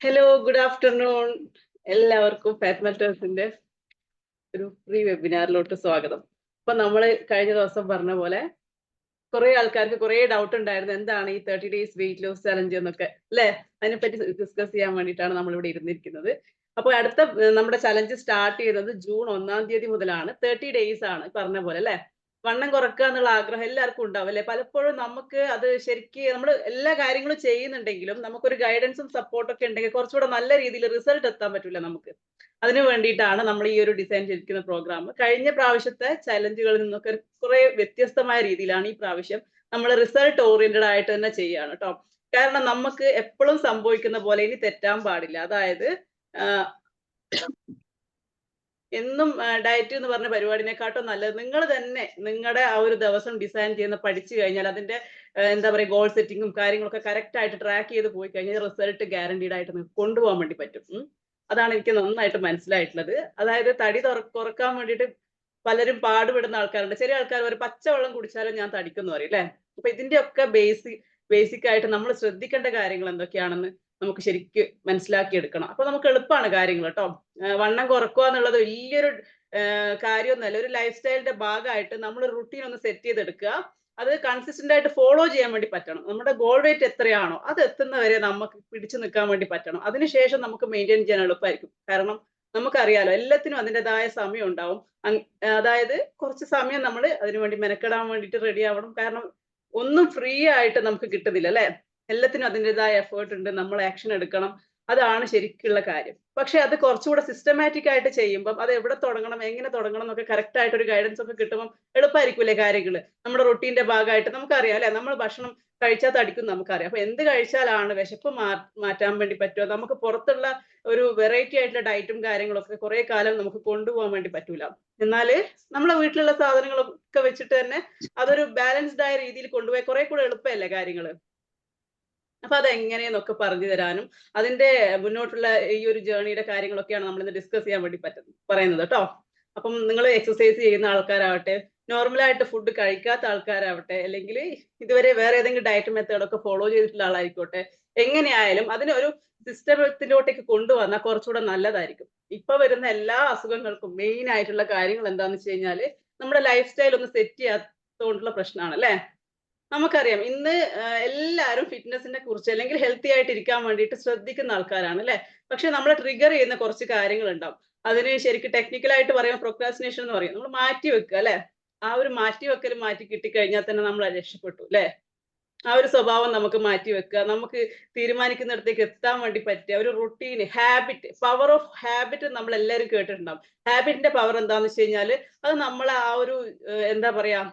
Hello, good afternoon. എല്ലാവർക്കും fat മെൽറ്റേഴ്സിന്റെ ഒരു free വെബിനാറിലോട്ട് സ്വാഗതം. അപ്പൊ നമ്മൾ കഴിഞ്ഞ ദിവസം പറഞ്ഞ പോലെ കുറെ ആൾക്കാർക്ക് കുറെ ഡൗട്ട് ഉണ്ടായിരുന്നു, എന്താണ് ഈ 30 ഡേയ്സ് വെയിറ്റ് ലോസ് ചലഞ്ച് എന്നൊക്കെ അല്ലെ. അതിനെപ്പറ്റി ഡിസ്കസ് ചെയ്യാൻ വേണ്ടിയിട്ടാണ് നമ്മൾ ഇവിടെ ഇരുന്നിരിക്കുന്നത്. അപ്പോൾ അടുത്ത നമ്മുടെ ചലഞ്ച് സ്റ്റാർട്ട് ചെയ്യുന്നത് ജൂൺ 1-ാം തീയതി മുതലാണ്. 30 ഡേയ്സ് ആണ് പറഞ്ഞ പോലെ അല്ലെ. വണ്ണം കുറക്കുക എന്നുള്ള ആഗ്രഹം എല്ലാവർക്കും ഉണ്ടാവും അല്ലെ. പലപ്പോഴും നമുക്ക് അത് ശരിക്ക് നമ്മൾ എല്ലാ കാര്യങ്ങളും ചെയ്യുന്നുണ്ടെങ്കിലും നമുക്കൊരു ഗൈഡൻസും സപ്പോർട്ടും ഒക്കെ ഉണ്ടെങ്കിൽ കുറച്ചുകൂടെ നല്ല രീതിയിൽ റിസൾട്ട് എത്താൻ പറ്റില്ല നമുക്ക്. അതിനു വേണ്ടിയിട്ടാണ് നമ്മൾ ഈ ഒരു ഡിസൈൻ ചെയ്തിരിക്കുന്ന പ്രോഗ്രാം. കഴിഞ്ഞ പ്രാവശ്യത്തെ ചലഞ്ചുകളിൽ നിന്നൊക്കെ കുറെ വ്യത്യസ്തമായ രീതിയിലാണ് ഈ പ്രാവശ്യം നമ്മൾ റിസൾട്ട് ഓറിയന്റഡ് ആയിട്ട് തന്നെ ചെയ്യാണ് കേട്ടോ. കാരണം നമുക്ക് എപ്പോഴും സംഭവിക്കുന്ന പോലെ ഇനി തെറ്റാൻ പാടില്ല. അതായത് എന്നും ഡയറ്റ് എന്ന് പറഞ്ഞ പരിപാടിനെക്കാട്ടും നല്ലത് നിങ്ങൾ തന്നെ നിങ്ങളുടെ ആ ഒരു ദിവസം ഡിസൈൻ ചെയ്യുന്ന പഠിച്ചു കഴിഞ്ഞാൽ അതിന്റെ എന്താ പറയുക ഗോൾ സെറ്റിങ്ങും കാര്യങ്ങളൊക്കെ കറക്റ്റ് ആയിട്ട് ട്രാക്ക് ചെയ്ത് പോയി കഴിഞ്ഞാൽ റിസൾട്ട് ഗ്യാരണ്ടീഡ് ആയിട്ട് നിങ്ങൾക്ക് കൊണ്ടുപോകാൻ വേണ്ടി പറ്റും. അതാണ് എനിക്ക് നന്നായിട്ട് മനസ്സിലായിട്ടുള്ളത്. അതായത് തടി കുറക്കാൻ വേണ്ടിയിട്ട് പലരും പാടുപെടുന്ന ആൾക്കാരുണ്ട്. ചില ആൾക്കാർ ഒരു പച്ചവെള്ളം കുടിച്ചാലും ഞാൻ തടിക്കുന്നു പറയും അല്ലെ. അപ്പൊ ഇതിന്റെയൊക്കെ ബേസിക് ആയിട്ട് നമ്മൾ ശ്രദ്ധിക്കേണ്ട കാര്യങ്ങൾ എന്തൊക്കെയാണെന്ന് നമുക്ക് ശരിക്ക് മനസ്സിലാക്കി എടുക്കണം. അപ്പൊ നമുക്ക് എളുപ്പമാണ് കാര്യങ്ങൾ കേട്ടോ. വണ്ണം കുറക്കുക എന്നുള്ളത് വലിയൊരു കാര്യമൊന്നുമല്ല. ഒരു ലൈഫ് സ്റ്റൈലിന്റെ ഭാഗമായിട്ട് നമ്മൾ റുട്ടീൻ ഒന്ന് സെറ്റ് ചെയ്തെടുക്കുക. അത് കൺസിസ്റ്റന്റ് ആയിട്ട് ഫോളോ ചെയ്യാൻ വേണ്ടി പറ്റണം. നമ്മുടെ ഗോൾ വെയിറ്റ് എത്രയാണോ അത് എത്തുന്നവരെ നമുക്ക് പിടിച്ചു നിൽക്കാൻ വേണ്ടി പറ്റണം. അതിനുശേഷം നമുക്ക് മെയിൻറ്റെയിൻ ചെയ്യാൻ എളുപ്പമായിരിക്കും. കാരണം നമുക്കറിയാലോ എല്ലാത്തിനും അതിൻ്റെതായ സമയം ഉണ്ടാവും. അതായത് കുറച്ച് സമയം നമ്മൾ അതിനുവേണ്ടി മെനക്കെടാൻ വേണ്ടിയിട്ട് റെഡി ആവണം. കാരണം ഒന്നും ഫ്രീ ആയിട്ട് നമുക്ക് കിട്ടുന്നില്ല അല്ലെ. എല്ലാത്തിനും അതിൻ്റെതായ എഫേർട്ട് ഉണ്ട്. നമ്മൾ ആക്ഷൻ എടുക്കണം. അതാണ് ശരിക്കുള്ള കാര്യം. പക്ഷെ അത് കുറച്ചുകൂടെ സിസ്റ്റമാറ്റിക് ആയിട്ട് ചെയ്യുമ്പം അത് എവിടെ തുടങ്ങണം എങ്ങനെ തുടങ്ങണം എന്നൊക്കെ കറക്റ്റ് ആയിട്ട് ഒരു ഗൈഡൻസ് ഒക്കെ കിട്ടുമ്പോൾ എളുപ്പമായിരിക്കൂലേ കാര്യങ്ങൾ. നമ്മുടെ റൊട്ടീന്റെ ഭാഗമായിട്ട് നമുക്കറിയാം അല്ലെ. നമ്മൾ ഭക്ഷണം കഴിച്ചാൽ തടിക്കും നമുക്കറിയാം. അപ്പൊ എന്ത് കഴിച്ചാലാണ് വിശപ്പ് മാറ്റാൻ വേണ്ടി പറ്റുക. നമുക്ക് പുറത്തുള്ള ഒരു വെറൈറ്റി ആയിട്ടുള്ള ഡയറ്റും കാര്യങ്ങളൊക്കെ കുറെ കാലം നമുക്ക് കൊണ്ടുപോകാൻ വേണ്ടി പറ്റൂല. എന്നാല് നമ്മളെ വീട്ടിലുള്ള സാധനങ്ങളൊക്കെ വെച്ചിട്ട് തന്നെ അതൊരു ബാലൻസ്ഡ് ആയ രീതിയിൽ കൊണ്ടുപോയി കുറെ കൂടെ എളുപ്പമല്ലേ കാര്യങ്ങള്. അപ്പൊ അതെങ്ങനെയെന്നൊക്കെ പറഞ്ഞു തരാനും അതിന്റെ മുന്നോട്ടുള്ള ഈ ഒരു ജേർണിയുടെ കാര്യങ്ങളൊക്കെയാണ് നമ്മൾ ഇന്ന് ഡിസ്കസ് ചെയ്യാൻ വേണ്ടി പറയുന്നത് കേട്ടോ. അപ്പം നിങ്ങൾ എക്സസൈസ് ചെയ്യുന്ന ആൾക്കാരാവട്ടെ, നോർമലായിട്ട് ഫുഡ് കഴിക്കാത്ത ആൾക്കാരാവട്ടെ, അല്ലെങ്കിൽ ഇതുവരെ വേറെ ഏതെങ്കിലും ഡയറ്റ് മെത്തേഡൊക്കെ ഫോളോ ചെയ്തിട്ടുള്ള ആളായിക്കോട്ടെ, എങ്ങനെയായാലും അതിനെ ഒരു സിസ്റ്റത്തിലോട്ടേക്ക് കൊണ്ടുവന്നാൽ കുറച്ചുകൂടെ നല്ലതായിരിക്കും. ഇപ്പൊ വരുന്ന എല്ലാ അസുഖങ്ങൾക്കും മെയിൻ ആയിട്ടുള്ള കാര്യങ്ങൾ എന്താന്ന് വെച്ച് കഴിഞ്ഞാല് നമ്മുടെ ലൈഫ് സ്റ്റൈൽ ഒന്ന് സെറ്റ് ചെയ്യാത്തതുകൊണ്ടുള്ള പ്രശ്നമാണ് അല്ലെ. നമുക്കറിയാം ഇന്ന് എല്ലാവരും ഫിറ്റ്നസിനെ കുറിച്ച് അല്ലെങ്കിൽ ഹെൽത്തി ആയിട്ട് ഇരിക്കാൻ വേണ്ടിയിട്ട് ശ്രദ്ധിക്കുന്ന ആൾക്കാരാണ് അല്ലെ. പക്ഷെ നമ്മളെ ട്രിഗർ ചെയ്യുന്ന കുറച്ച് കാര്യങ്ങൾ ഉണ്ടാവും. അതിന് ശരിക്കും ടെക്നിക്കലായിട്ട് പറയുമ്പോൾ പ്രൊക്രാസ്റ്റിനേഷൻ എന്ന് പറയും. നമ്മൾ മാറ്റി വെക്കുക അല്ലെ. ആ ഒരു മാറ്റി വെക്കൽ മാറ്റി കിട്ടിക്കഴിഞ്ഞാൽ തന്നെ നമ്മൾ രക്ഷപ്പെട്ടു അല്ലെ. ആ ഒരു സ്വഭാവം നമുക്ക് മാറ്റി വെക്കുക. നമുക്ക് തീരുമാനിക്കുന്നിടത്തേക്ക് എത്താൻ വേണ്ടി പറ്റിയ ഒരു routine, habit, power of habit നമ്മൾ എല്ലാവരും കേട്ടിട്ടുണ്ടാവും. ഹാബിറ്റിന്റെ പവർ എന്താന്ന് വെച്ച് കഴിഞ്ഞാൽ അത് നമ്മളെ ആ ഒരു എന്താ പറയാ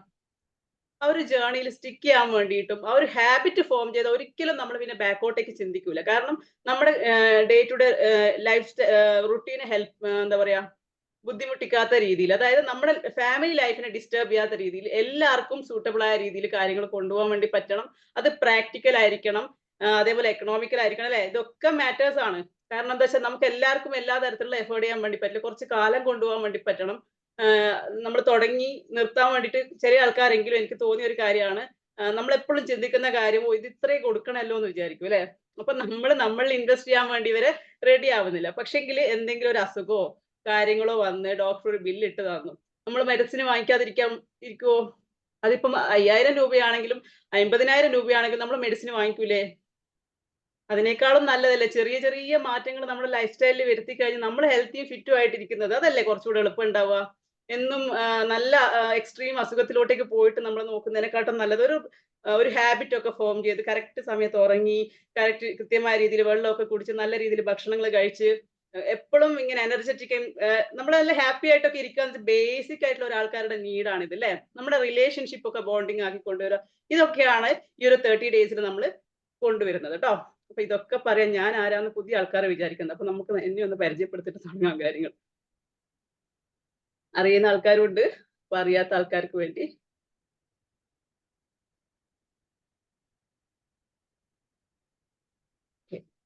ആ ഒരു ജേർണിയിൽ സ്റ്റിക്ക് ചെയ്യാൻ വേണ്ടിയിട്ടും ആ ഒരു ഹാബിറ്റ് ഫോം ചെയ്ത ഒരിക്കലും നമ്മൾ പിന്നെ ബാക്കോട്ടേക്ക് ചിന്തിക്കൂല. കാരണം നമ്മുടെ ഡേ ടു ഡേ ലൈഫ് റുട്ടീനെ എന്താ പറയാ ബുദ്ധിമുട്ടിക്കാത്ത രീതിയിൽ, അതായത് നമ്മുടെ ഫാമിലി ലൈഫിനെ ഡിസ്റ്റർബ് ചെയ്യാത്ത രീതിയിൽ എല്ലാവർക്കും സൂട്ടബിൾ ആയ രീതിയിൽ കാര്യങ്ങൾ കൊണ്ടുപോകാൻ വേണ്ടി പറ്റണം. അത് പ്രാക്ടിക്കൽ ആയിരിക്കണം, അതേപോലെ എക്കണോമിക്കൽ ആയിരിക്കണം അല്ലെ. ഇതൊക്കെ മാറ്റേഴ്സ് ആണ്. കാരണം എന്താ വെച്ചാൽ നമുക്ക് എല്ലാവർക്കും എല്ലാ തരത്തിലുള്ള എഫേർട്ട് ചെയ്യാൻ വേണ്ടി പറ്റില്ല. കുറച്ച് കാലം കൊണ്ടുപോകാൻ വേണ്ടി പറ്റണം. നമ്മൾ തുടങ്ങി നിർത്താൻ വേണ്ടിയിട്ട് ചില ആൾക്കാരെങ്കിലും എനിക്ക് തോന്നിയ ഒരു കാര്യമാണ്, നമ്മൾ എപ്പോഴും ചിന്തിക്കുന്ന കാര്യം ഇത് ഇത്രയും കൊടുക്കണമല്ലോ എന്ന് വിചാരിക്കും അല്ലെ. അപ്പൊ നമ്മളിൽ ഇൻവെസ്റ്റ് ചെയ്യാൻ വേണ്ടി ഇവരെ റെഡി ആവുന്നില്ല. പക്ഷെങ്കിൽ എന്തെങ്കിലും ഒരു അസുഖമോ കാര്യങ്ങളോ വന്ന് ഡോക്ടർ ഒരു ബില്ല് ഇട്ട് തന്നു, നമ്മൾ മെഡിസിന് ഇരിക്കുവോ? അതിപ്പം 5000 രൂപയാണെങ്കിലും 50,000 രൂപയാണെങ്കിലും നമ്മൾ മെഡിസിന് വാങ്ങിക്കൂലേ? അതിനേക്കാളും നല്ലതല്ലേ ചെറിയ ചെറിയ മാറ്റങ്ങൾ നമ്മുടെ ലൈഫ് സ്റ്റൈലിൽ വരുത്തി കഴിഞ്ഞ് നമ്മൾ ഹെൽത്തിയും ഫിറ്റും ആയിട്ടിരിക്കുന്നത്. അതല്ലേ കുറച്ചുകൂടെ എളുപ്പം ഉണ്ടാവുക. എന്നും നല്ല എക്സ്ട്രീം അസുഖത്തിലോട്ടേക്ക് പോയിട്ട് നമ്മൾ നോക്കുന്നതിനെക്കാട്ടും നല്ലത് ഒരു ഹാബിറ്റ് ഒക്കെ ഫോം ചെയ്ത് കറക്റ്റ് സമയത്ത് ഉറങ്ങി കൃത്യമായ രീതിയിൽ വെള്ളമൊക്കെ കുടിച്ച് നല്ല രീതിയിൽ ഭക്ഷണങ്ങൾ കഴിച്ച് എപ്പോഴും ഇങ്ങനെ എനർജറ്റിക്കും നമ്മൾ നല്ല ഹാപ്പി ആയിട്ടൊക്കെ ഇരിക്കാൻ ബേസിക് ആയിട്ടുള്ള ഒരാൾക്കാരുടെ നീഡാണ് ഇത് അല്ലേ. നമ്മുടെ റിലേഷൻഷിപ്പ് ഒക്കെ ബോണ്ടിങ് ആക്കി കൊണ്ടുവരിക, ഇതൊക്കെയാണ് ഈ ഒരു 30 ഡേയ്സിൽ നമ്മൾ കൊണ്ടുവരുന്നത് കേട്ടോ. അപ്പൊ ഇതൊക്കെ പറയാൻ ഞാൻ ആരാന്ന് പുതിയ ആൾക്കാരെ വിചാരിക്കുന്നത്. അപ്പൊ നമുക്ക് എന്നെ ഒന്ന് പരിചയപ്പെടുത്തിട്ട് തുടങ്ങാം കാര്യങ്ങൾ. അറിയുന്ന ആൾക്കാരും ഉണ്ട്, അപ്പൊ അറിയാത്ത ആൾക്കാർക്ക് വേണ്ടി.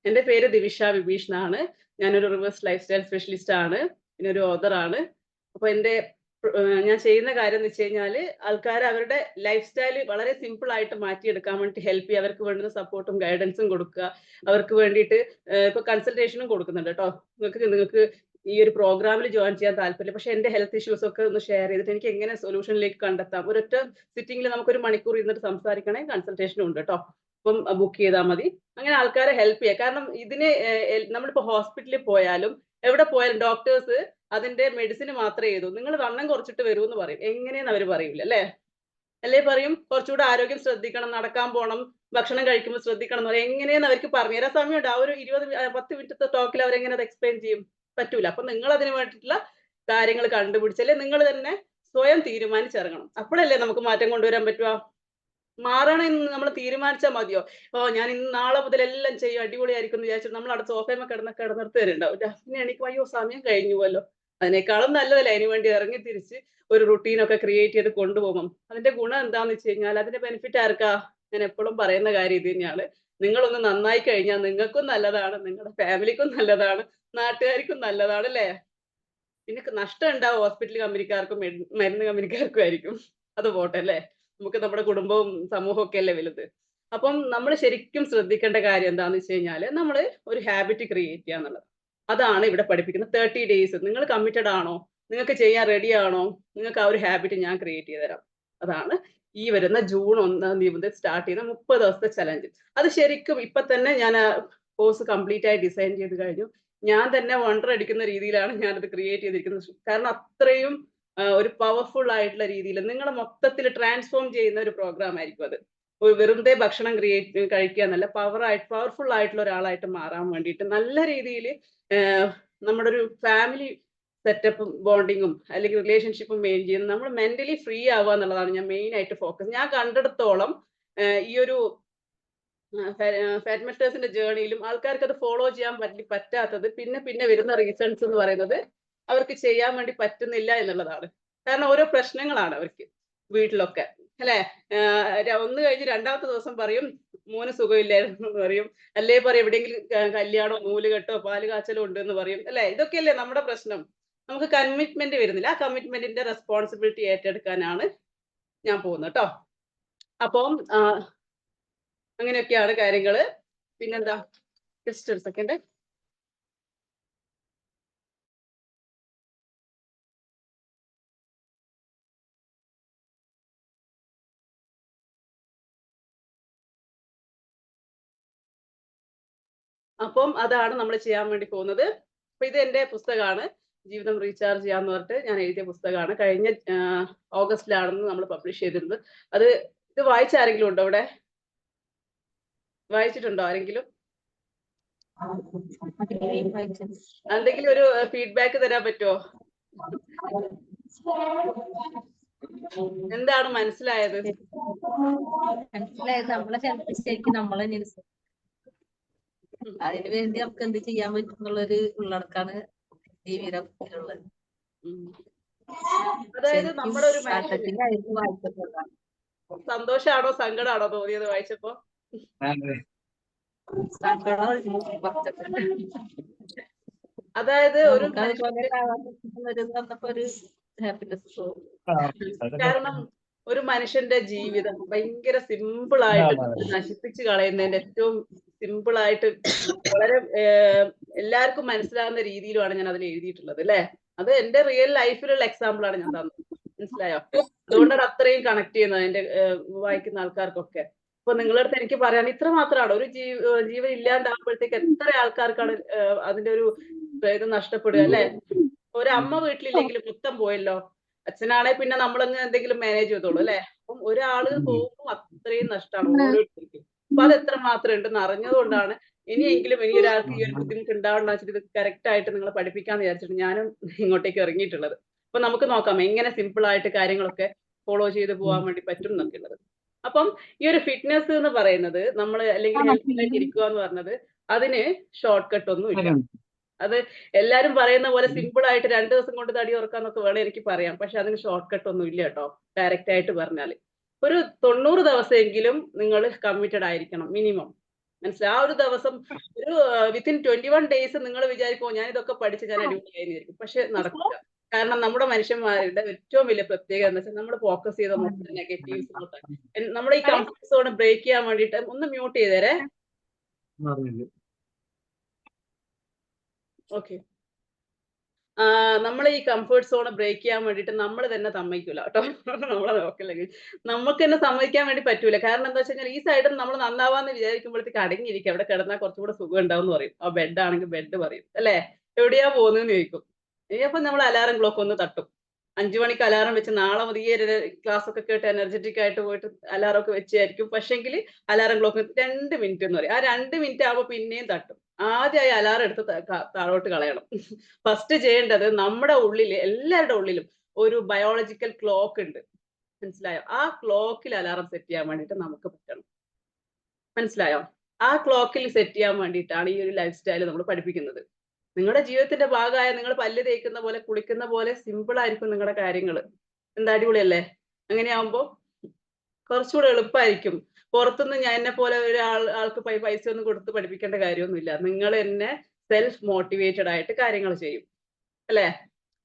എന്റെ പേര് ദിവിഷ വിഭീഷ് എന്നാണ്. ഞാനൊരു റിവേഴ്സ് ലൈഫ് സ്റ്റൈൽ സ്പെഷ്യലിസ്റ്റ് ആണ്, പിന്നെ ഒരു ഓതർ ആണ്. അപ്പൊ എന്റെ ഞാൻ ചെയ്യുന്ന കാര്യം എന്ന് വെച്ച് കഴിഞ്ഞാല് ആൾക്കാരെ അവരുടെ ലൈഫ് സ്റ്റൈല് വളരെ സിമ്പിൾ ആയിട്ട് മാറ്റിയെടുക്കാൻ വേണ്ടി ഹെൽപ്പ് ചെയ്യുക. അവർക്ക് വേണ്ടുന്ന സപ്പോർട്ടും ഗൈഡൻസും കൊടുക്കുക. അവർക്ക് വേണ്ടിയിട്ട് ഇപ്പൊ കൺസൾട്ടേഷനും കൊടുക്കുന്നുണ്ട് കേട്ടോ. നിങ്ങൾക്ക് ഈ ഒരു പ്രോഗ്രാമിൽ ജോയിൻ ചെയ്യാൻ താല്പര്യമില്ല, പക്ഷെ എന്റെ ഹെൽത്ത് ഇഷ്യൂസ് ഒക്കെ ഒന്ന് ഷെയർ ചെയ്തിട്ട് എനിക്ക് എങ്ങനെ സൊല്യൂഷനിലേക്ക് കണ്ടെത്താം, ഒരൊറ്റ സിറ്റിംഗിൽ നമുക്ക് 1 മണിക്കൂർ ഇരുന്നിട്ട് സംസാരിക്കണേ കൺസൾട്ടേഷനും ഉണ്ട് കേട്ടോ. അപ്പം ബുക്ക് ചെയ്താൽ മതി. അങ്ങനെ ആൾക്കാരെ ഹെൽപ്പ് ചെയ്യുക. കാരണം ഇതിന് നമ്മളിപ്പോ ഹോസ്പിറ്റലിൽ പോയാലും എവിടെ പോയാലും ഡോക്ടേഴ്സ് അതിന്റെ മെഡിസിൻ മാത്രമേ എഴുതൂ. നിങ്ങൾ വണ്ണം കുറച്ചിട്ട് വരൂ എന്ന് പറയും. എങ്ങനെയെന്ന് അവർ പറയൂല അല്ലേ? അല്ലേ പറയും കുറച്ചുകൂടെ ആരോഗ്യം ശ്രദ്ധിക്കണം, നടക്കാൻ പോണം, ഭക്ഷണം കഴിക്കുമ്പോൾ ശ്രദ്ധിക്കണം എന്ന് പറയും. എങ്ങനെയെന്ന് അവർക്ക് പറഞ്ഞുതരാൻ സമയമുണ്ട്. ആ ഒരു 10 മിനിറ്റത്തെ ടോക്കിൽ അവരെങ്ങനെ അത് എക്സ്പ്ലെയിൻ ചെയ്യും? പറ്റൂല. അപ്പൊ നിങ്ങൾ അതിന് വേണ്ടിയിട്ടുള്ള കാര്യങ്ങൾ കണ്ടുപിടിച്ചല്ലേ നിങ്ങൾ തന്നെ സ്വയം തീരുമാനിച്ചിറങ്ങണം. അപ്പോഴല്ലേ നമുക്ക് മാറ്റം കൊണ്ടുവരാൻ പറ്റുക. മാറണം എന്ന് നമ്മൾ തീരുമാനിച്ചാൽ മതിയോ? ഞാൻ ഇന്ന് നാളെ മുതൽ എല്ലാം ചെയ്യും, അടിപൊളിയായിരിക്കും എന്ന് വിചാരിച്ചിട്ട് നമ്മൾ അവിടെ സോഫയമേ കിടന്നിട്ട് തരുന്നുണ്ടാവും. പിന്നെ എനിക്ക് അയ്യോ സമയം കഴിഞ്ഞുവല്ലോ. അതിനേക്കാളും നല്ലതല്ലേ അതിന് വേണ്ടി ഇറങ്ങി തിരിച്ച് ഒരു റുട്ടീനൊക്കെ ക്രിയേറ്റ് ചെയ്ത് കൊണ്ടുപോകും. അതിന്റെ ഗുണം എന്താന്ന് വെച്ച് കഴിഞ്ഞാൽ അതിന്റെ ബെനിഫിറ്റ് ആർക്കാ? ഞാൻ എപ്പോഴും പറയുന്ന കാര്യം ഇത് തന്നെയാണ്. നിങ്ങളൊന്ന് നന്നായി കഴിഞ്ഞാൽ നിങ്ങൾക്കും നല്ലതാണ്, നിങ്ങളുടെ ഫാമിലിക്കും നല്ലതാണ്, നാട്ടുകാർക്കും നല്ലതാണ് അല്ലേ? പിന്നെ നഷ്ടം ഉണ്ടാവും ഹോസ്പിറ്റൽ കമ്പനിക്കാർക്കും മരുന്ന് കമ്പനിക്കാർക്കും ആയിരിക്കും. അത് പോട്ടെ അല്ലേ? നമുക്ക് നമ്മുടെ കുടുംബവും സമൂഹവും ഒക്കെ അല്ലേ വലുത്. അപ്പം നമ്മൾ ശരിക്കും ശ്രദ്ധിക്കേണ്ട കാര്യം എന്താന്ന് വെച്ച് കഴിഞ്ഞാൽ നമ്മൾ ഒരു ഹാബിറ്റ് ക്രിയേറ്റ് ചെയ്യുക എന്നുള്ളത്. അതാണ് ഇവിടെ പഠിപ്പിക്കുന്നത്. 30 ഡേയ്സ് നിങ്ങൾ കമ്മിറ്റഡ് ആണോ, നിങ്ങൾക്ക് ചെയ്യാൻ റെഡി ആണോ, നിങ്ങൾക്ക് ആ ഒരു ഹാബിറ്റ് ഞാൻ ക്രിയേറ്റ് ചെയ്ത് തരാം. അതാണ് ഈ വരുന്ന ജൂൺ 1 മുതൽ സ്റ്റാർട്ട് ചെയ്യുന്ന 30 ദിവസത്തെ ചലഞ്ച്. അത് ശരിക്കും ഇപ്പൊ തന്നെ ഞാൻ കോഴ്സ് കംപ്ലീറ്റ് ആയി ഡിസൈൻ ചെയ്ത് കഴിഞ്ഞു. ഞാൻ തന്നെ വണ്ടർ അടിക്കുന്ന രീതിയിലാണ് ഞാനത് ക്രിയേറ്റ് ചെയ്തിരിക്കുന്നത്. കാരണം അത്രയും ഒരു പവർഫുൾ ആയിട്ടുള്ള രീതിയിൽ നിങ്ങളെ മൊത്തത്തിൽ ട്രാൻസ്ഫോം ചെയ്യുന്ന ഒരു പ്രോഗ്രാം ആയിരിക്കും അത്. ഒരു വെറുതെ ഭക്ഷണം കഴിക്കുക എന്നല്ല, പവർഫുൾ ആയിട്ടുള്ള ഒരാളായിട്ട് മാറാൻ വേണ്ടിയിട്ട് നല്ല രീതിയിൽ നമ്മുടെ ഒരു ഫാമിലി സെറ്റപ്പും ബോണ്ടിങ്ങും അല്ലെങ്കിൽ റിലേഷൻഷിപ്പും മെയിൻ ചെയ്യുന്ന നമ്മൾ മെന്റലി ഫ്രീ ആവുക എന്നുള്ളതാണ് ഞാൻ മെയിൻ ആയിട്ട് ഫോക്കസ്. ഞാൻ കണ്ടെടുത്തോളം ഈ ഒരു ഫാറ്റ് മെസ്റ്റേഴ്സിന്റെ ജേർണിയിലും ആൾക്കാർക്ക് അത് ഫോളോ ചെയ്യാൻ പറ്റാത്തത് പിന്നെ വരുന്ന റീസൺസ് എന്ന് പറയുന്നത് അവർക്ക് ചെയ്യാൻ വേണ്ടി പറ്റുന്നില്ല എന്നുള്ളതാണ്. കാരണം ഓരോ പ്രശ്നങ്ങളാണ് അവർക്ക് വീട്ടിലൊക്കെ അല്ലെ. ഒന്ന് കഴിഞ്ഞ് രണ്ടാമത്തെ ദിവസം പറയും മോന് സുഖമില്ലായിരുന്നു എന്ന് പറയും, അല്ലേ പറയും എവിടെയെങ്കിലും കല്യാണോ നൂലുകെട്ടോ പാല് കാച്ചലോ ഉണ്ട് എന്ന് പറയും അല്ലെ. ഇതൊക്കെയല്ലേ നമ്മുടെ പ്രശ്നം. നമുക്ക് കമ്മിറ്റ്മെന്റ് വരുന്നില്ല. ആ കമ്മിറ്റ്മെന്റിന്റെ റെസ്പോൺസിബിലിറ്റി ഏറ്റെടുക്കാനാണ് ഞാൻ പോകുന്നത് കേട്ടോ. അപ്പം അങ്ങനെയൊക്കെയാണ് കാര്യങ്ങള്. പിന്നെന്താ, ജസ്റ്റ് ഒരു സെക്കൻഡ്. അപ്പം അതാണ് നമ്മൾ ചെയ്യാൻ വേണ്ടി പോകുന്നത്. അപ്പൊ ഇത് എന്റെ പുസ്തകമാണ്, ജീവിതം റീചാർജ് ചെയ്യാന്ന് പറഞ്ഞിട്ട് ഞാൻ എഴുതിയ പുസ്തകമാണ്. കഴിഞ്ഞ ഓഗസ്റ്റിലാണെന്ന് നമ്മൾ പബ്ലിഷ് ചെയ്തിരുന്നത്. അത് ഇത് വായിച്ച ആരെങ്കിലും ഉണ്ടോ ഇവിടെ? വായിച്ചിട്ടുണ്ടോ ആരെങ്കിലും? എന്തെങ്കിലും ഒരു ഫീഡ്ബാക്ക് തരാൻ പറ്റുമോ? എന്താണ് മനസ്സിലായത്? നമ്മളെ ഹെൽത്ത് ശരിക്കും നമ്മളെ അതിനു വേണ്ടി നമുക്ക് എന്ത് ചെയ്യാൻ പറ്റും എന്നുള്ളൊരു ഉള്ളടക്കാണ് ഈ വീരത്തിലുള്ളത്. അതായത് നമ്മുടെ ഒരു വായിച്ചപ്പോഴാണ് സന്തോഷാണോ സങ്കടാണോ തോന്നിയത് വായിച്ചപ്പോ? അതായത് ഒരു കാരണം ഒരു മനുഷ്യന്റെ ജീവിതം ഭയങ്കര സിമ്പിൾ ആയിട്ട് നശിപ്പിച്ചു കളയുന്നതിന്റെ ഏറ്റവും സിമ്പിൾ ആയിട്ട് വളരെ എല്ലാവർക്കും മനസ്സിലാകുന്ന രീതിയിലുമാണ് ഞാൻ അതിൽ എഴുതിയിട്ടുള്ളത് അല്ലെ. അത് എന്റെ റിയൽ ലൈഫിലുള്ള എക്സാമ്പിൾ ആണ് ഞാൻ തന്നത്. മനസ്സിലായോ? അതുകൊണ്ടാണ് അത്രയും കണക്ട് ചെയ്യുന്നത് എന്റെ വായിക്കുന്ന ആൾക്കാർക്കൊക്കെ. അപ്പൊ നിങ്ങളുടെ അടുത്ത് എനിക്ക് പറയാൻ ഇത്ര മാത്രമാണ്. ഒരു ജീവൻ ഇല്ലാണ്ടാകുമ്പോഴത്തേക്ക് എത്ര ആൾക്കാർക്കാണ് അതിന്റെ ഒരു ഇത് നഷ്ടപ്പെടുക അല്ലെ. ഒരു അമ്മ വീട്ടിലില്ലെങ്കിൽ മൊത്തം പോയല്ലോ. അച്ഛനാണെ പിന്നെ നമ്മളങ്ങ് എന്തെങ്കിലും മാനേജ് ചെയ്തോളൂ അല്ലെ. അപ്പം ഒരാള് പോകുമ്പോൾ അത്രയും നഷ്ടമാണ് ഓരോരുത്തർക്കും. അപ്പൊ അത് എത്ര മാത്രം ഉണ്ടെന്ന് അറിഞ്ഞതുകൊണ്ടാണ് ഇനിയെങ്കിലും ഇനി ഒരാൾക്ക് ഈ ഒരു ബുദ്ധിമുട്ട് ഉണ്ടാവണ്ട വെച്ചിട്ട് ഇത് കറക്റ്റ് ആയിട്ട് നിങ്ങളെ പഠിപ്പിക്കാന്ന് വിചാരിച്ചിട്ട് ഞാനും ഇങ്ങോട്ടേക്ക് ഇറങ്ങിയിട്ടുള്ളത്. അപ്പൊ നമുക്ക് നോക്കാം എങ്ങനെ സിമ്പിൾ ആയിട്ട് കാര്യങ്ങളൊക്കെ ഫോളോ ചെയ്ത് പോകാൻ വേണ്ടി പറ്റും എന്നൊക്കെ ഉള്ളത്. അപ്പം ഈ ഒരു ഫിറ്റ്നസ് എന്ന് പറയുന്നത് നമ്മൾ അല്ലെങ്കിൽ ഹെൽത്തി ആയിട്ട് ഇരിക്കുക എന്ന് പറഞ്ഞത് അതിന് ഷോർട്ട് കട്ട് ഒന്നും ഇല്ല. അത് എല്ലാരും പറയുന്ന പോലെ സിമ്പിൾ ആയിട്ട് 2 ദിവസം കൊണ്ട് തടി ഉറക്കാന്നൊക്കെ വേണം എനിക്ക് പറയാം. പക്ഷെ അതിന് ഷോർട്ട് കട്ട് ഒന്നും ഇല്ല കേട്ടോ. ഡയറക്റ്റ് ആയിട്ട് പറഞ്ഞാൽ ഒരു 90 ദിവസമെങ്കിലും നിങ്ങൾ കമ്മിറ്റഡ് ആയിരിക്കണം മിനിമം. മനസ്സിലായി? ആ ഒരു ദിവസം ഒരു വിത്തിൻ 21 ഡേയ്സ് നിങ്ങൾ വിചാരിക്കുമോ ഞാൻ ഇതൊക്കെ പഠിച്ച് ഞാൻ അടിപൊളിയായിരിക്കും. പക്ഷെ നടക്കില്ല. കാരണം നമ്മുടെ മനുഷ്യന്മാരുടെ ഏറ്റവും വലിയ പ്രത്യേകത എന്ന് വെച്ചാൽ നമ്മൾ ഫോക്കസ് ചെയ്ത മൊത്തം നെഗറ്റീവ്സിലോട്ടാണ്. നമ്മുടെ ഈ കംഫർട്ട് സോൺ ബ്രേക്ക് ചെയ്യാൻ വേണ്ടിയിട്ട് ഒന്ന് മ്യൂട്ട് ചെയ്തേരെ. ഓക്കെ. നമ്മൾ ഈ കംഫർട്ട് സോൺ ബ്രേക്ക് ചെയ്യാൻ വേണ്ടിയിട്ട് നമ്മൾ തന്നെ സമ്മതിക്കൂല കേട്ടോ. നമ്മളെ നോക്കില്ലെങ്കിൽ നമുക്ക് തന്നെ സമ്മതിക്കാൻ വേണ്ടി പറ്റൂല. കാരണം എന്താ വെച്ച് കഴിഞ്ഞാൽ ഈ സൈഡിൽ നമ്മൾ നന്നാവാന്ന് വിചാരിക്കുമ്പോഴത്തേക്ക് അടങ്ങിയിരിക്കും, അവിടെ കിടന്നാൽ കുറച്ചുകൂടെ സുഖം ഉണ്ടാവും എന്ന് പറയും. ആ ബെഡ് ആണെങ്കിൽ ബെഡ് പറയും അല്ലേ, എവിടെയാ പോകുന്നതെന്ന് ചോദിക്കും. അപ്പൊ നമ്മൾ അലാറം ക്ലോക്ക് ഒന്ന് തട്ടും. 5 മണിക്ക് അലാറം വെച്ച് നാളെ മുതൽ ക്ലാസ് ഒക്കെ കേട്ട് എനർജറ്റിക് ആയിട്ട് പോയിട്ട് അലാറം ഒക്കെ വെച്ചായിരിക്കും. പക്ഷെങ്കിൽ അലാറം ക്ലോക്ക് 2 മിനിറ്റ് എന്ന് പറയും. ആ 2 മിനിറ്റ് ആവുമ്പോൾ പിന്നെയും തട്ടും. ആദ്യമായി അലാറം എടുത്ത് താഴോട്ട് കളയണം. ഫസ്റ്റ് ചെയ്യേണ്ടത് നമ്മുടെ ഉള്ളിൽ, എല്ലാവരുടെ ഉള്ളിലും ഒരു ബയോളജിക്കൽ ക്ലോക്ക് ഉണ്ട്, മനസ്സിലായോ? ആ ക്ലോക്കിൽ അലാറം സെറ്റ് ചെയ്യാൻ വേണ്ടിയിട്ട് നമുക്ക് പറ്റണം, മനസ്സിലായോ? ആ ക്ലോക്കിൽ സെറ്റ് ചെയ്യാൻ വേണ്ടിയിട്ടാണ് ഈ ഒരു ലൈഫ് സ്റ്റൈൽ നമ്മൾ പഠിപ്പിക്കുന്നത്. നിങ്ങളുടെ ജീവിതത്തിന്റെ ഭാഗമായ നിങ്ങൾ പല്ല് തേക്കുന്ന പോലെ കുളിക്കുന്ന പോലെ സിമ്പിൾ ആയിരിക്കും നിങ്ങളുടെ കാര്യങ്ങൾ. എന്താ അടിപൊളിയല്ലേ? അങ്ങനെയാവുമ്പോ കുറച്ചുകൂടെ എളുപ്പമായിരിക്കും. പുറത്തുനിന്ന് ഞാൻ എന്നെ പോലെ ആൾക്ക് പൈസ ഒന്നും കൊടുത്ത് പഠിപ്പിക്കേണ്ട കാര്യമൊന്നുമില്ല. നിങ്ങൾ തന്നെ സെൽഫ് മോട്ടിവേറ്റഡ് ആയിട്ട് കാര്യങ്ങൾ ചെയ്യും അല്ലേ?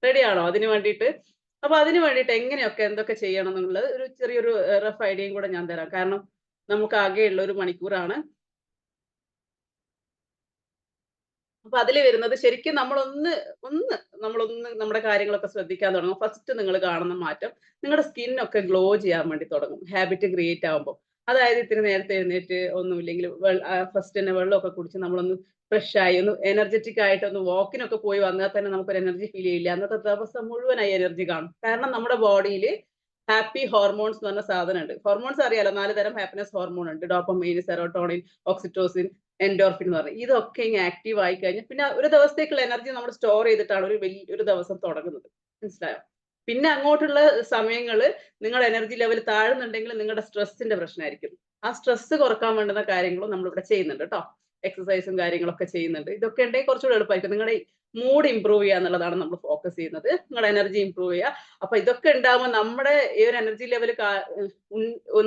റെഡിയാണോ അതിന് വേണ്ടിയിട്ട്? അപ്പൊ അതിന് വേണ്ടിയിട്ട് എങ്ങനെയൊക്കെ എന്തൊക്കെ ചെയ്യണം എന്നുള്ളത് ഒരു ചെറിയൊരു റഫ് ഐഡിയയും കൂടെ ഞാൻ തരാം. കാരണം നമുക്ക് ആകെയുള്ള 1 മണിക്കൂറാണ്. അപ്പൊ അതിൽ വരുന്നത് ശരിക്കും നമ്മളൊന്ന് നമ്മുടെ കാര്യങ്ങളൊക്കെ ശ്രദ്ധിക്കാൻ തുടങ്ങും. ഫസ്റ്റ് നിങ്ങൾ കാണുന്ന മാറ്റം നിങ്ങളുടെ സ്കിന്നൊക്കെ ഗ്ലോ ചെയ്യാൻ വേണ്ടി തുടങ്ങും, ഹാബിറ്റ് ക്രിയേറ്റ് ആകുമ്പോൾ. അതായത് ഇത്തിരി നേരത്തെ എഴുന്നേറ്റ് ഒന്നുമില്ലെങ്കിൽ ഫസ്റ്റ് തന്നെ വെള്ളമൊക്കെ കുടിച്ച് നമ്മളൊന്ന് ഫ്രഷ് ആയി ഒന്ന് എനർജറ്റിക് ആയിട്ട് ഒന്ന് വാക്കിനൊക്കെ പോയി വന്നാൽ തന്നെ നമുക്കൊരു എനർജി ഫീൽ ചെയ്യില്ല. അന്നത്തെ ദിവസം മുഴുവനായി എനർജി കാണും. കാരണം നമ്മുടെ ബോഡിയിൽ ഹാപ്പി ഹോർമോൺസ് എന്ന് പറഞ്ഞ സാധനം ഉണ്ട്. ഹോർമോൺസ് അറിയാലോ, 4 തരം ഹാപ്പിനെസ് ഹോർമോൺ ഉണ്ട്. ഡോപ്പമൈൻ, സെറോട്ടോണിൻ, ഓക്സിറ്റോസിൻ, എൻഡോർഫിൻ എന്ന് പറയും. ഇതൊക്കെ ഇങ്ങനെ ആക്റ്റീവ് ആയി കഴിഞ്ഞാൽ പിന്നെ ഒരു ദിവസത്തേക്കുള്ള എനർജി നമ്മൾ സ്റ്റോർ ചെയ്തിട്ടാണ് ഒരു ദിവസം തുടങ്ങുന്നത്, മനസ്സിലായോ? പിന്നെ അങ്ങോട്ടുള്ള സമയങ്ങള് നിങ്ങൾ എനർജി ലെവൽ താഴുന്നുണ്ടെങ്കിൽ നിങ്ങളുടെ സ്ട്രെസ്സിന്റെ പ്രശ്നമായിരിക്കും. ആ സ്ട്രെസ് കുറക്കാൻ വേണ്ടുന്ന കാര്യങ്ങളും നമ്മളിവിടെ ചെയ്യുന്നുണ്ട് കേട്ടോ. എക്സസൈസും കാര്യങ്ങളൊക്കെ ചെയ്യുന്നുണ്ട്. ഇതൊക്കെ ഉണ്ടെങ്കിൽ കുറച്ചുകൂടെ എളുപ്പമായിരിക്കും. നിങ്ങളുടെ മൂഡ് ഇമ്പ്രൂവ് ചെയ്യുക എന്നുള്ളതാണ് നമ്മൾ ഫോക്കസ് ചെയ്യുന്നത്. നിങ്ങളുടെ എനർജി ഇമ്പ്രൂവ് ചെയ്യുക. അപ്പൊ ഇതൊക്കെ ഉണ്ടാകുമ്പോൾ നമ്മുടെ ഈ ഒരു എനർജി ലെവൽ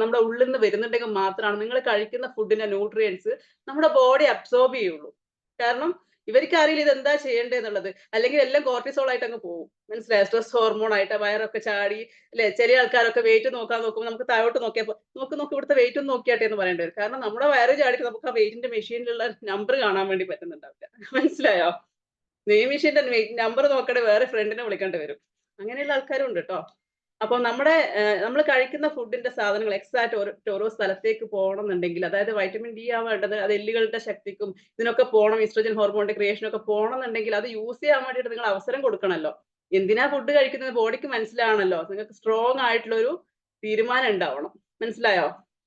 നമ്മുടെ ഉള്ളിൽ നിന്ന് വരുന്നുണ്ടെങ്കിൽ മാത്രമാണ് നിങ്ങൾ കഴിക്കുന്ന ഫുഡിന്റെ ന്യൂട്രിയൻസ് നമ്മുടെ ബോഡി അബ്സോർബ് ചെയ്യുള്ളൂ. കാരണം ഇവർക്ക് അറിയില്ല ഇത് എന്താ ചെയ്യേണ്ടതെന്നുള്ളത്. അല്ലെങ്കിൽ എല്ലാം കോർട്ടിസോൾ ആയിട്ട് അങ്ങ് പോകും, മനസ്സിലായോ? സ്ട്രെസ് ഹോർമോൺ ആയിട്ട് വയറൊക്കെ ചാടി അല്ലെ. ചില ആൾക്കാരൊക്കെ വെയിറ്റ് നോക്കാൻ നോക്കുമ്പോൾ നമുക്ക് താഴോട്ട് നോക്കിയപ്പോൾ നോക്ക് ഇവിടുത്തെ വെയിറ്റ് ഒന്ന് നോക്കിയാട്ടെ എന്ന് പറയേണ്ടി വരും. കാരണം നമ്മുടെ വയറ് ചാടി നമുക്ക് ആ വെയിറ്റിന്റെ മെഷീനിലുള്ള നമ്പർ കാണാൻ വേണ്ടി പറ്റുന്നുണ്ടാവില്ല, മനസ്സിലായോ? നെയ് മെഷീന്റെ നമ്പർ നോക്കണേ വേറെ ഫ്രണ്ടിനെ വിളിക്കേണ്ടി വരും. അങ്ങനെയുള്ള ആൾക്കാരും ഉണ്ട് കേട്ടോ. അപ്പൊ നമ്മൾ കഴിക്കുന്ന ഫുഡിന്റെ സാധനങ്ങൾ എക്സാക്ട് ഓരോ സ്ഥലത്തേക്ക് പോകണം എന്നുണ്ടെങ്കിൽ, അതായത് വൈറ്റമിൻ ഡി ആ വേണ്ടത്, അത് എല്ലുകളുടെ ശക്തിക്കും ഇതിനൊക്കെ പോകണം, ഈസ്ട്രജൻ ഹോർമോണിന്റെ ക്രിയേഷനൊക്കെ പോകണം എന്നുണ്ടെങ്കിൽ അത് യൂസ് ചെയ്യാൻ വേണ്ടിയിട്ട് നിങ്ങൾ അവസരം കൊടുക്കണമല്ലോ. എന്തിനാ ഫുഡ് കഴിക്കുന്നത് ബോഡിക്ക് മനസ്സിലാവണല്ലോ. നിങ്ങൾക്ക് സ്ട്രോങ് ആയിട്ടുള്ള ഒരു തീരുമാനം ഉണ്ടാവണം, മനസ്സിലായോ?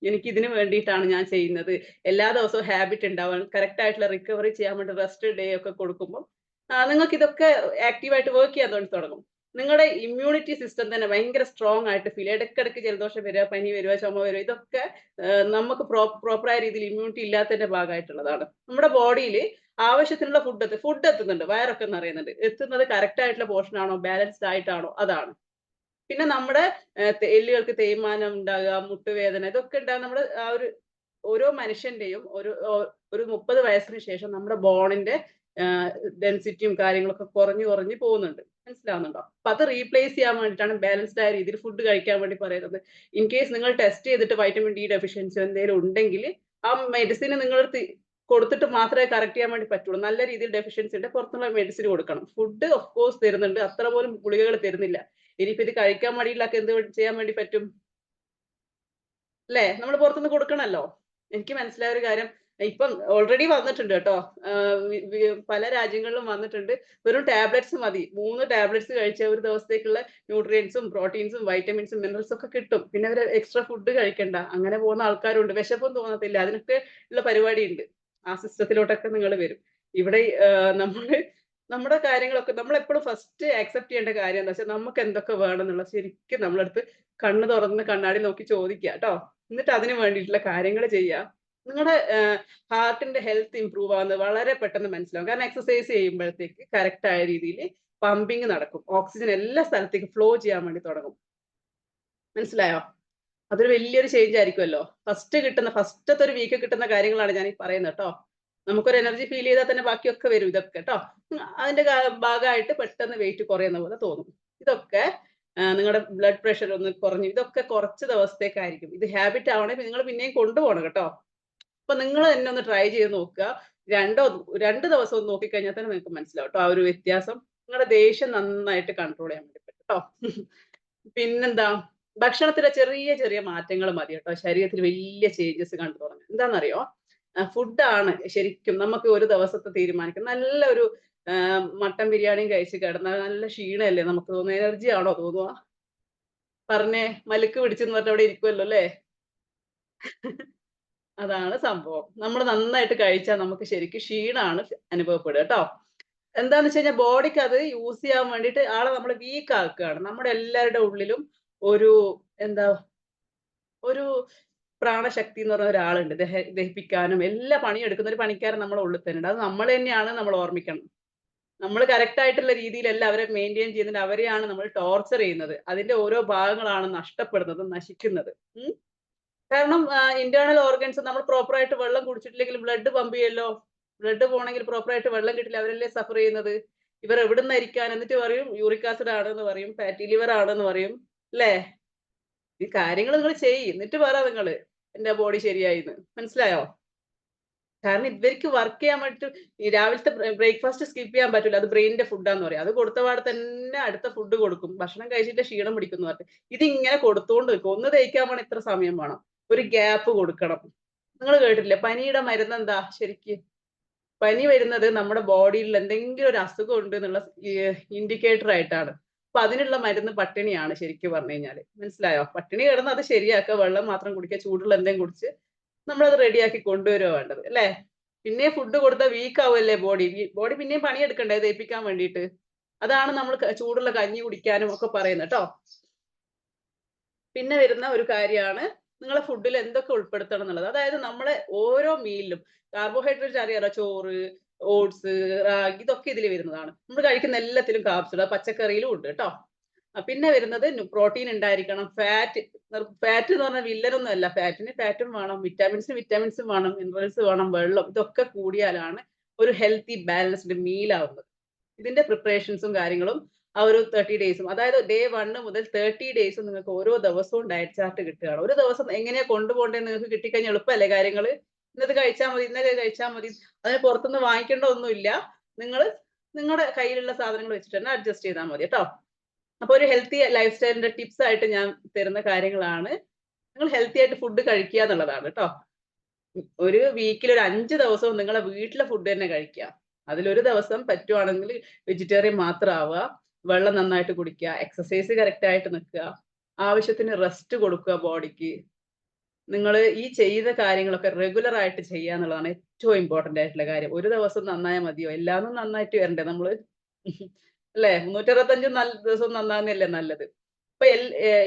എനിക്ക് ഇതിന് വേണ്ടിയിട്ടാണ് ഞാൻ ചെയ്യുന്നത്. എല്ലാ ദിവസവും ഹാബിറ്റ് ഉണ്ടാവാൻ, കറക്റ്റ് ആയിട്ടുള്ള റിക്കവറി ചെയ്യാൻ വേണ്ടി റെസ്റ്റ് ഡേ ഒക്കെ കൊടുക്കുമ്പോൾ നിങ്ങൾക്ക് ഇതൊക്കെ ആക്റ്റീവായിട്ട് വർക്ക് ചെയ്യാൻ തുടങ്ങും. നിങ്ങളുടെ ഇമ്മ്യൂണിറ്റി സിസ്റ്റം തന്നെ ഭയങ്കര സ്ട്രോങ് ആയിട്ട് ഫീൽ ചെയ്യും. ഇടയ്ക്കിടയ്ക്ക് ജലദോഷം വരിക, പനി വരിക, ചുമ വരിക, ഇതൊക്കെ നമുക്ക് പ്രോപ്പറായ രീതിയിൽ ഇമ്മ്യൂണിറ്റി ഇല്ലാത്തതിന്റെ ഭാഗമായിട്ടുള്ളതാണ്. നമ്മുടെ ബോഡിയിൽ ആവശ്യത്തിനുള്ള ഫുഡ് എത്തുന്നുണ്ട്, വയറൊക്കെ നിറയുന്നുണ്ട്. എത്തുന്നത് കറക്റ്റ് ആയിട്ടുള്ള പോർഷൻ ആണോ, ബാലൻസ്ഡ് ആയിട്ടാണോ, അതാണ്. പിന്നെ നമ്മുടെ എല്ലുകൾക്ക് തേയ്മാനം ഉണ്ടാകുക, മുട്ടുവേദന, ഇതൊക്കെ ഉണ്ടാകുക നമ്മുടെ ആ ഒരു ഓരോ മനുഷ്യന്റെയും ഒരു 30 വയസ്സിന് ശേഷം നമ്മുടെ ബോണിന്റെ ഡെൻസിറ്റിയും കാര്യങ്ങളൊക്കെ കുറഞ്ഞു പോകുന്നുണ്ട്, മനസ്സിലാവുന്നുണ്ടോ? അപ്പൊ അത് റീപ്ലേസ് ചെയ്യാൻ വേണ്ടിയിട്ടാണ് ബാലൻസ്ഡ് ആയ രീതിയിൽ ഫുഡ് കഴിക്കാൻ വേണ്ടി പറയുന്നത്. ഇൻ കേസ് നിങ്ങൾ ടെസ്റ്റ് ചെയ്തിട്ട് വൈറ്റമിൻ ഡി ഡെഫിഷ്യൻസി എന്തെങ്കിലും ഉണ്ടെങ്കിൽ ആ മെഡിസിൻ നിങ്ങൾ കൊടുത്തിട്ട് മാത്രമേ കറക്റ്റ് ചെയ്യാൻ വേണ്ടി പറ്റുള്ളൂ. നല്ല രീതിയിൽ ഡെഫിഷ്യൻസി ഉണ്ട്, പുറത്തുള്ള മെഡിസിൻ കൊടുക്കണം. ഫുഡ് ഓഫ് കോഴ്സ് തരുന്നുണ്ട്, അത്ര പോലും ഗുളികകൾ തരുന്നില്ല. ഇനിയിപ്പോ ഇത് കഴിക്കാൻ മടിയില്ലാത്ത എന്ത് ചെയ്യാൻ വേണ്ടി പറ്റും അല്ലേ? നമ്മൾ പുറത്തുനിന്ന് കൊടുക്കണല്ലോ. എനിക്ക് മനസ്സിലായ ഒരു കാര്യം ഇപ്പം ഓൾറെഡി വന്നിട്ടുണ്ട് കേട്ടോ. പല രാജ്യങ്ങളിലും വന്നിട്ടുണ്ട്. വെറും ടാബ്ലറ്റ്സ് മതി. 3 ടാബ്ലറ്റ്സ് കഴിച്ച ഒരു ദിവസത്തേക്കുള്ള ന്യൂട്രിയൻസും പ്രോട്ടീൻസും വൈറ്റമിൻസും മിനറൽസും ഒക്കെ കിട്ടും. പിന്നെ അവർ എക്സ്ട്രാ ഫുഡ് കഴിക്കണ്ട. അങ്ങനെ പോകുന്ന ആൾക്കാരുണ്ട്. വിശപ്പും തോന്നത്തില്ല. അതിനൊക്കെ ഉള്ള പരിപാടി ഉണ്ട്. ആ സിസ്റ്റത്തിലോട്ടൊക്കെ നിങ്ങൾ വരും. ഇവിടെ നമ്മുടെ കാര്യങ്ങളൊക്കെ നമ്മൾ എപ്പോഴും ഫസ്റ്റ് ആക്സെപ്റ്റ് ചെയ്യേണ്ട കാര്യം എന്താ വെച്ചാൽ നമുക്ക് എന്തൊക്കെ വേണം എന്നുള്ളത് ശരിക്കും നമ്മളടുത്ത് കണ്ണ് തുറന്ന് കണ്ണാടി നോക്കി ചോദിക്കുക കേട്ടോ. എന്നിട്ട് അതിന് വേണ്ടിയിട്ടുള്ള കാര്യങ്ങൾ ചെയ്യുക. നിങ്ങളുടെ ഹാർട്ടിന്റെ ഹെൽത്ത് ഇംപ്രൂവ് ആവുന്നത് വളരെ പെട്ടെന്ന് മനസ്സിലാവും. കാരണം എക്സസൈസ് ചെയ്യുമ്പോഴത്തേക്ക് കറക്റ്റ് ആയ രീതിയിൽ പമ്പിങ് നടക്കും. ഓക്സിജൻ എല്ലാ സ്ഥലത്തേക്കും ഫ്ലോ ചെയ്യാൻ വേണ്ടി തുടങ്ങും, മനസ്സിലായോ? അതൊരു വലിയൊരു ചേഞ്ച് ആയിരിക്കുമല്ലോ. ഫസ്റ്റത്തെ ഒരു വീക്ക് കിട്ടുന്ന കാര്യങ്ങളാണ് ഞാൻ ഈ പറയുന്നത് കേട്ടോ. നമുക്കൊരു എനർജി ഫീൽ ചെയ്താൽ തന്നെ ബാക്കിയൊക്കെ വരും ഇതൊക്കെ കേട്ടോ. അതിന്റെ ഭാഗമായിട്ട് പെട്ടെന്ന് വെയിറ്റ് കുറയുന്ന പോലെ തോന്നും. ഇതൊക്കെ നിങ്ങളുടെ ബ്ലഡ് പ്രഷർ ഒന്ന് കുറഞ്ഞു, ഇതൊക്കെ കുറച്ച് ദിവസത്തേക്കായിരിക്കും. ഇത് ഹാബിറ്റ് ആവണമെങ്കിൽ നിങ്ങൾ പിന്നെയും കൊണ്ടുപോകണം കേട്ടോ. അപ്പൊ നിങ്ങൾ തന്നെ ഒന്ന് ട്രൈ ചെയ്ത് നോക്കുക. രണ്ട് ദിവസം ഒന്ന് നോക്കിക്കഴിഞ്ഞാൽ തന്നെ നിങ്ങൾക്ക് മനസ്സിലാവും കേട്ടോ ആ ഒരു വ്യത്യാസം. നിങ്ങളുടെ ദേഷ്യം നന്നായിട്ട് കൺട്രോൾ ചെയ്യാൻ വേണ്ടി പറ്റും കേട്ടോ. പിന്നെന്താ, ഭക്ഷണത്തിലെ ചെറിയ ചെറിയ മാറ്റങ്ങൾ മതി കേട്ടോ ശരീരത്തിൽ വലിയ ചേഞ്ചസ് കണ്ടു തുടങ്ങാൻ. എന്താണെന്നറിയോ, ഫുഡാണ് ശരിക്കും നമുക്ക് ഒരു ദിവസത്തെ തീരുമാനിക്കും. നല്ലൊരു മട്ടൻ ബിരിയാണിയും കഴിച്ച് കിടന്നാൽ നല്ല ക്ഷീണമല്ലേ നമുക്ക് തോന്നുക, എനർജി ആണോ തോന്നുക? പറഞ്ഞേ, മലുക്ക് പിടിച്ചെന്ന് പറഞ്ഞ അവിടെ ഇരിക്കുമല്ലോ അല്ലേ? അതാണ് സംഭവം. നമ്മൾ നന്നായിട്ട് കഴിച്ചാൽ നമുക്ക് ശരിക്കും ക്ഷീണമാണ് അനുഭവപ്പെടുക കേട്ടോ. എന്താന്ന് വെച്ച് കഴിഞ്ഞാൽ ബോഡിക്ക് അത് യൂസ് ചെയ്യാൻ വേണ്ടിയിട്ട് ആളെ നമ്മൾ വീക്ക് ആക്കുകയാണ്. നമ്മുടെ എല്ലാവരുടെ ഉള്ളിലും ഒരു എന്താ ഒരു പ്രാണശക്തി എന്ന് പറഞ്ഞ ഒരാളുണ്ട്. ദഹിപ്പിക്കാനും എല്ലാ പണിയെടുക്കുന്ന ഒരു പണിക്കാരൻ നമ്മുടെ ഉള്ളിൽ തന്നെ ഉണ്ട്. അത് നമ്മൾ തന്നെയാണ് നമ്മൾ ഓർമ്മിക്കണം. നമ്മൾ കറക്റ്റ് ആയിട്ടുള്ള രീതിയിലല്ല അവരെ മെയിൻറ്റെയിൻ ചെയ്യുന്നത്. അവരെയാണ് നമ്മൾ ടോർച്ചർ ചെയ്യുന്നത്. അതിന്റെ ഓരോ ഭാഗങ്ങളാണ് നഷ്ടപ്പെടുന്നതും നശിക്കുന്നത്. കാരണം ഇന്റേണൽ ഓർഗൻസ് നമ്മൾ പ്രോപ്പർ ആയിട്ട് വെള്ളം കുടിച്ചിട്ടില്ലെങ്കിൽ ബ്ലഡ് പമ്പ് ചെയ്യല്ലോ. ബ്ലഡ് പോകണമെങ്കിൽ പ്രോപ്പർ ആയിട്ട് വെള്ളം കിട്ടില്ല. അവരല്ലേ സഫർ ചെയ്യുന്നത്. ഇവർ എവിടുന്ന് ഇരിക്കാൻ എന്നിട്ട് പറയും യൂറിക് ആസിഡ് ആണെന്ന് പറയും, ഫാറ്റി ലിവർ ആണെന്ന് പറയും അല്ലേ? ഈ കാര്യങ്ങൾ നിങ്ങൾ ചെയ്യ്, എന്നിട്ട് പറ നിങ്ങള് എന്റെ ബോഡി ശരിയായിന്ന്. മനസ്സിലായോ? കാരണം ഇവർക്ക് വർക്ക് ചെയ്യാൻ വേണ്ടിട്ട് ഈ രാവിലത്തെ ബ്രേക്ക്ഫാസ്റ്റ് സ്കിപ്പ് ചെയ്യാൻ പറ്റില്ല. അത് ബ്രെയിനിന്റെ ഫുഡാന്ന് പറയും. അത് കൊടുത്തപാടെ തന്നെ അടുത്ത ഫുഡ് കൊടുക്കും. ഭക്ഷണം കഴിച്ചിട്ട് ക്ഷീണം പിടിക്കുന്നു പറഞ്ഞിട്ട്. ഇതിങ്ങനെ കൊടുത്തോണ്ട് നിൽക്കും. ഒന്ന് ദഹിക്കാൻ വേണം ഇത്ര സമയം വേണം. ഒരു ഗ്യാപ്പ് കൊടുക്കണം. നിങ്ങൾ കേട്ടിട്ടില്ലേ പനിയുടെ മരുന്ന് എന്താ ശരിക്ക്? പനി വരുന്നത് നമ്മുടെ ബോഡിയിൽ എന്തെങ്കിലും ഒരു അസുഖം ഉണ്ട് എന്നുള്ള ഇൻഡിക്കേറ്റർ ആയിട്ടാണ്. അപ്പൊ അതിനുള്ള മരുന്ന് പട്ടിണിയാണ് ശരിക്കും പറഞ്ഞു കഴിഞ്ഞാല്. മനസ്സിലായോ? പട്ടിണി കിടന്ന് അത് ശരിയാക്കുക, വെള്ളം മാത്രം കുടിക്കുക, ചൂടുള്ള എന്തെങ്കിലും കുടിച്ച് നമ്മളത് റെഡിയാക്കി കൊണ്ടുവരുക വേണ്ടത് അല്ലേ? പിന്നെ ഫുഡ് കൊടുത്താൽ വീക്ക് ആവുമല്ലേ ബോഡി. ബോഡി പിന്നെയും പണിയെടുക്കണ്ടേ ദഹിപ്പിക്കാൻ വേണ്ടിയിട്ട്. അതാണ് നമ്മൾ ചൂടുള്ള കഞ്ഞി കുടിക്കാനും ഒക്കെ പറയുന്നത് കേട്ടോ. പിന്നെ വരുന്ന ഒരു കാര്യമാണ് നിങ്ങളെ ഫുഡിൽ എന്തൊക്കെ ഉൾപ്പെടുത്തണം എന്നുള്ളത്. അതായത് നമ്മളെ ഓരോ മീലിലും കാർബോഹൈഡ്രേറ്റ് അറിയാലോ, ചോറ്, ഓട്സ്, റാഗി ഇതൊക്കെ ഇതിൽ വരുന്നതാണ്. നമ്മൾ കഴിക്കുന്ന എല്ലാത്തിലും കാർബ്സ് ഉണ്ട്, പച്ചക്കറിയിലും ഉണ്ട് കേട്ടോ. പിന്നെ വരുന്നത് പ്രോട്ടീൻ ഉണ്ടായിരിക്കണം. ഫാറ്റ് എന്ന് പറഞ്ഞാൽ വില്ലനൊന്നും അല്ല. ഫാറ്റും വേണം, വിറ്റാമിൻസും വേണം, മിനറൽസ് വേണം, വെള്ളം ഇതൊക്കെ കൂടിയാലാണ് ഒരു ഹെൽത്തി ബാലൻസ്ഡ് മീൽ ആവുന്നത്. ഇതിന്റെ പ്രിപ്പറേഷൻസും കാര്യങ്ങളും ആ ഒരു 30 ഡേയ്സും, അതായത് ഡേ 1 മുതൽ 30 ഡേയ്സും നിങ്ങൾക്ക് ഓരോ ദിവസവും ഡയറ്റ് ചാർട്ട് കിട്ടുകയാണ്. ഒരു ദിവസം എങ്ങനെയാ കൊണ്ടുപോകേണ്ടത് നിങ്ങൾക്ക് കിട്ടിക്കഴിഞ്ഞാൽ എളുപ്പമല്ലേ കാര്യങ്ങൾ? ഇന്നത് കഴിച്ചാൽ മതി, ഇന്നലെ കഴിച്ചാൽ മതി, അതിന് പുറത്തുനിന്ന് വാങ്ങിക്കേണ്ട ഒന്നുമില്ല. നിങ്ങൾ നിങ്ങളുടെ കയ്യിലുള്ള സാധനങ്ങൾ വെച്ചിട്ട് തന്നെ അഡ്ജസ്റ്റ് ചെയ്താൽ മതി കേട്ടോ. അപ്പൊ ഒരു ഹെൽത്തി ലൈഫ് സ്റ്റൈലിന്റെ ടിപ്സ് ആയിട്ട് ഞാൻ തരുന്ന കാര്യങ്ങളാണ്. നിങ്ങൾ ഹെൽത്തി ആയിട്ട് ഫുഡ് കഴിക്കുക എന്നുള്ളതാണ് കേട്ടോ. ഒരു വീക്കിൽ ഒരു 5 ദിവസവും നിങ്ങളെ വീട്ടിലെ ഫുഡ് തന്നെ കഴിക്കുക. അതിലൊരു ദിവസം പറ്റുവാണെങ്കിൽ വെജിറ്റേറിയൻ മാത്രം ആവുക. വെള്ളം നന്നായിട്ട് കുടിക്കുക, എക്സസൈസ് കറക്റ്റ് ആയിട്ട് നിൽക്കുക, ആവശ്യത്തിന് റെസ്റ്റ് കൊടുക്കുക ബോഡിക്ക്. നിങ്ങൾ ഈ ചെയ്ത കാര്യങ്ങളൊക്കെ റെഗുലർ ആയിട്ട് ചെയ്യുക എന്നുള്ളതാണ് ഏറ്റവും ഇമ്പോർട്ടന്റ് ആയിട്ടുള്ള കാര്യം. ഒരു ദിവസം നന്നായാൽ മതിയോ? എല്ലാന്നും നന്നായിട്ട് വരണ്ടേ നമ്മള്? അല്ലേ? 365 ദിവസവും നന്നാകുന്നതല്ലേ നല്ലത്. അപ്പൊ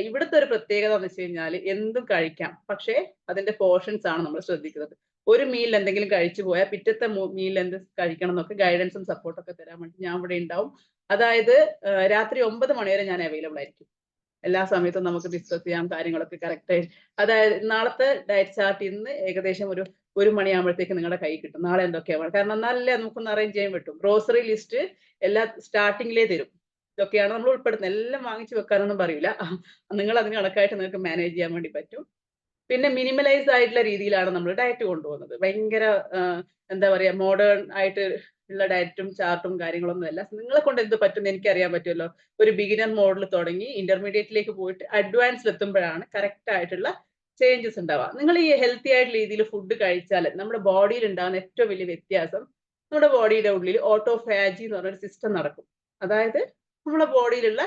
ഇവിടുത്തെ ഒരു പ്രത്യേകത എന്ന് വെച്ച് കഴിഞ്ഞാൽ എന്തും കഴിക്കാം. പക്ഷേ അതിന്റെ പോർഷൻസ് ആണ് നമ്മൾ ശ്രദ്ധിക്കുന്നത്. ഒരു മീൽ എന്തെങ്കിലും കഴിച്ചു പോയാൽ പിറ്റത്തെ മീൽ എന്ത് കഴിക്കണം എന്നൊക്കെ ഗൈഡൻസും സപ്പോർട്ടും ഒക്കെ തരാൻ വേണ്ടി ഞാൻ ഇവിടെ ഉണ്ടാവും. അതായത് രാത്രി 9 മണി വരെ ഞാൻ അവൈലബിൾ ആയിരിക്കും. എല്ലാ സമയത്തും നമുക്ക് ഡിസ്കസ് ചെയ്യാം കാര്യങ്ങളൊക്കെ കറക്റ്റ് ആയിട്ട്. അതായത് നാളത്തെ ഡയറ്റ് ചാർട്ട് ഇന്ന് ഏകദേശം ഒരു 1 മണിയാകുമ്പോഴത്തേക്ക് നിങ്ങളുടെ കയ്യിൽ കിട്ടും. നാളെ എന്തൊക്കെയാ വേണം, കാരണം എന്നാലല്ലേ നമുക്കൊന്ന് അറേഞ്ച് ചെയ്യാൻ പറ്റും. ഗ്രോസറി ലിസ്റ്റ് എല്ലാ സ്റ്റാർട്ടിങ്ങിലേ തരും. ഇതൊക്കെയാണ് നമ്മൾ ഉൾപ്പെടുത്തുന്നത്. എല്ലാം വാങ്ങിച്ചു വെക്കാനൊന്നും പറയൂല. നിങ്ങൾ അതിന് കണക്കായിട്ട് നിങ്ങൾക്ക് മാനേജ് ചെയ്യാൻ വേണ്ടി പറ്റും. പിന്നെ മിനിമലൈസ്ഡ് ആയിട്ടുള്ള രീതിയിലാണ് നമ്മൾ ഡയറ്റ് കൊണ്ടുപോകുന്നത്. ഭയങ്കര എന്താ പറയാ മോഡേൺ ആയിട്ട് ഉള്ള ഡയറ്റും ചാർട്ടും കാര്യങ്ങളൊന്നും അല്ല. നിങ്ങളെ കൊണ്ട് എന്ത് പറ്റും എനിക്കറിയാൻ പറ്റുമല്ലോ. ഒരു ബിഗിനർ മോഡൽ തുടങ്ങി ഇന്റർമീഡിയറ്റിലേക്ക് പോയിട്ട് അഡ്വാൻസ്ഡ് എത്തുമ്പോഴാണ് കറക്റ്റ് ആയിട്ടുള്ള ചേഞ്ചസ് ഉണ്ടാവുക. നിങ്ങൾ ഈ ഹെൽത്തി ആയിട്ടുള്ള രീതിയിൽ ഫുഡ് കഴിച്ചാൽ നമ്മുടെ ബോഡിയിൽ ഉണ്ടാകുന്ന ഏറ്റവും വലിയ വ്യത്യാസം, നമ്മുടെ ബോഡിയുടെ ഉള്ളിൽ ഓട്ടോഫാജി എന്ന് പറഞ്ഞൊരു സിസ്റ്റം നടക്കും. അതായത് നമ്മുടെ ബോഡിയിലുള്ള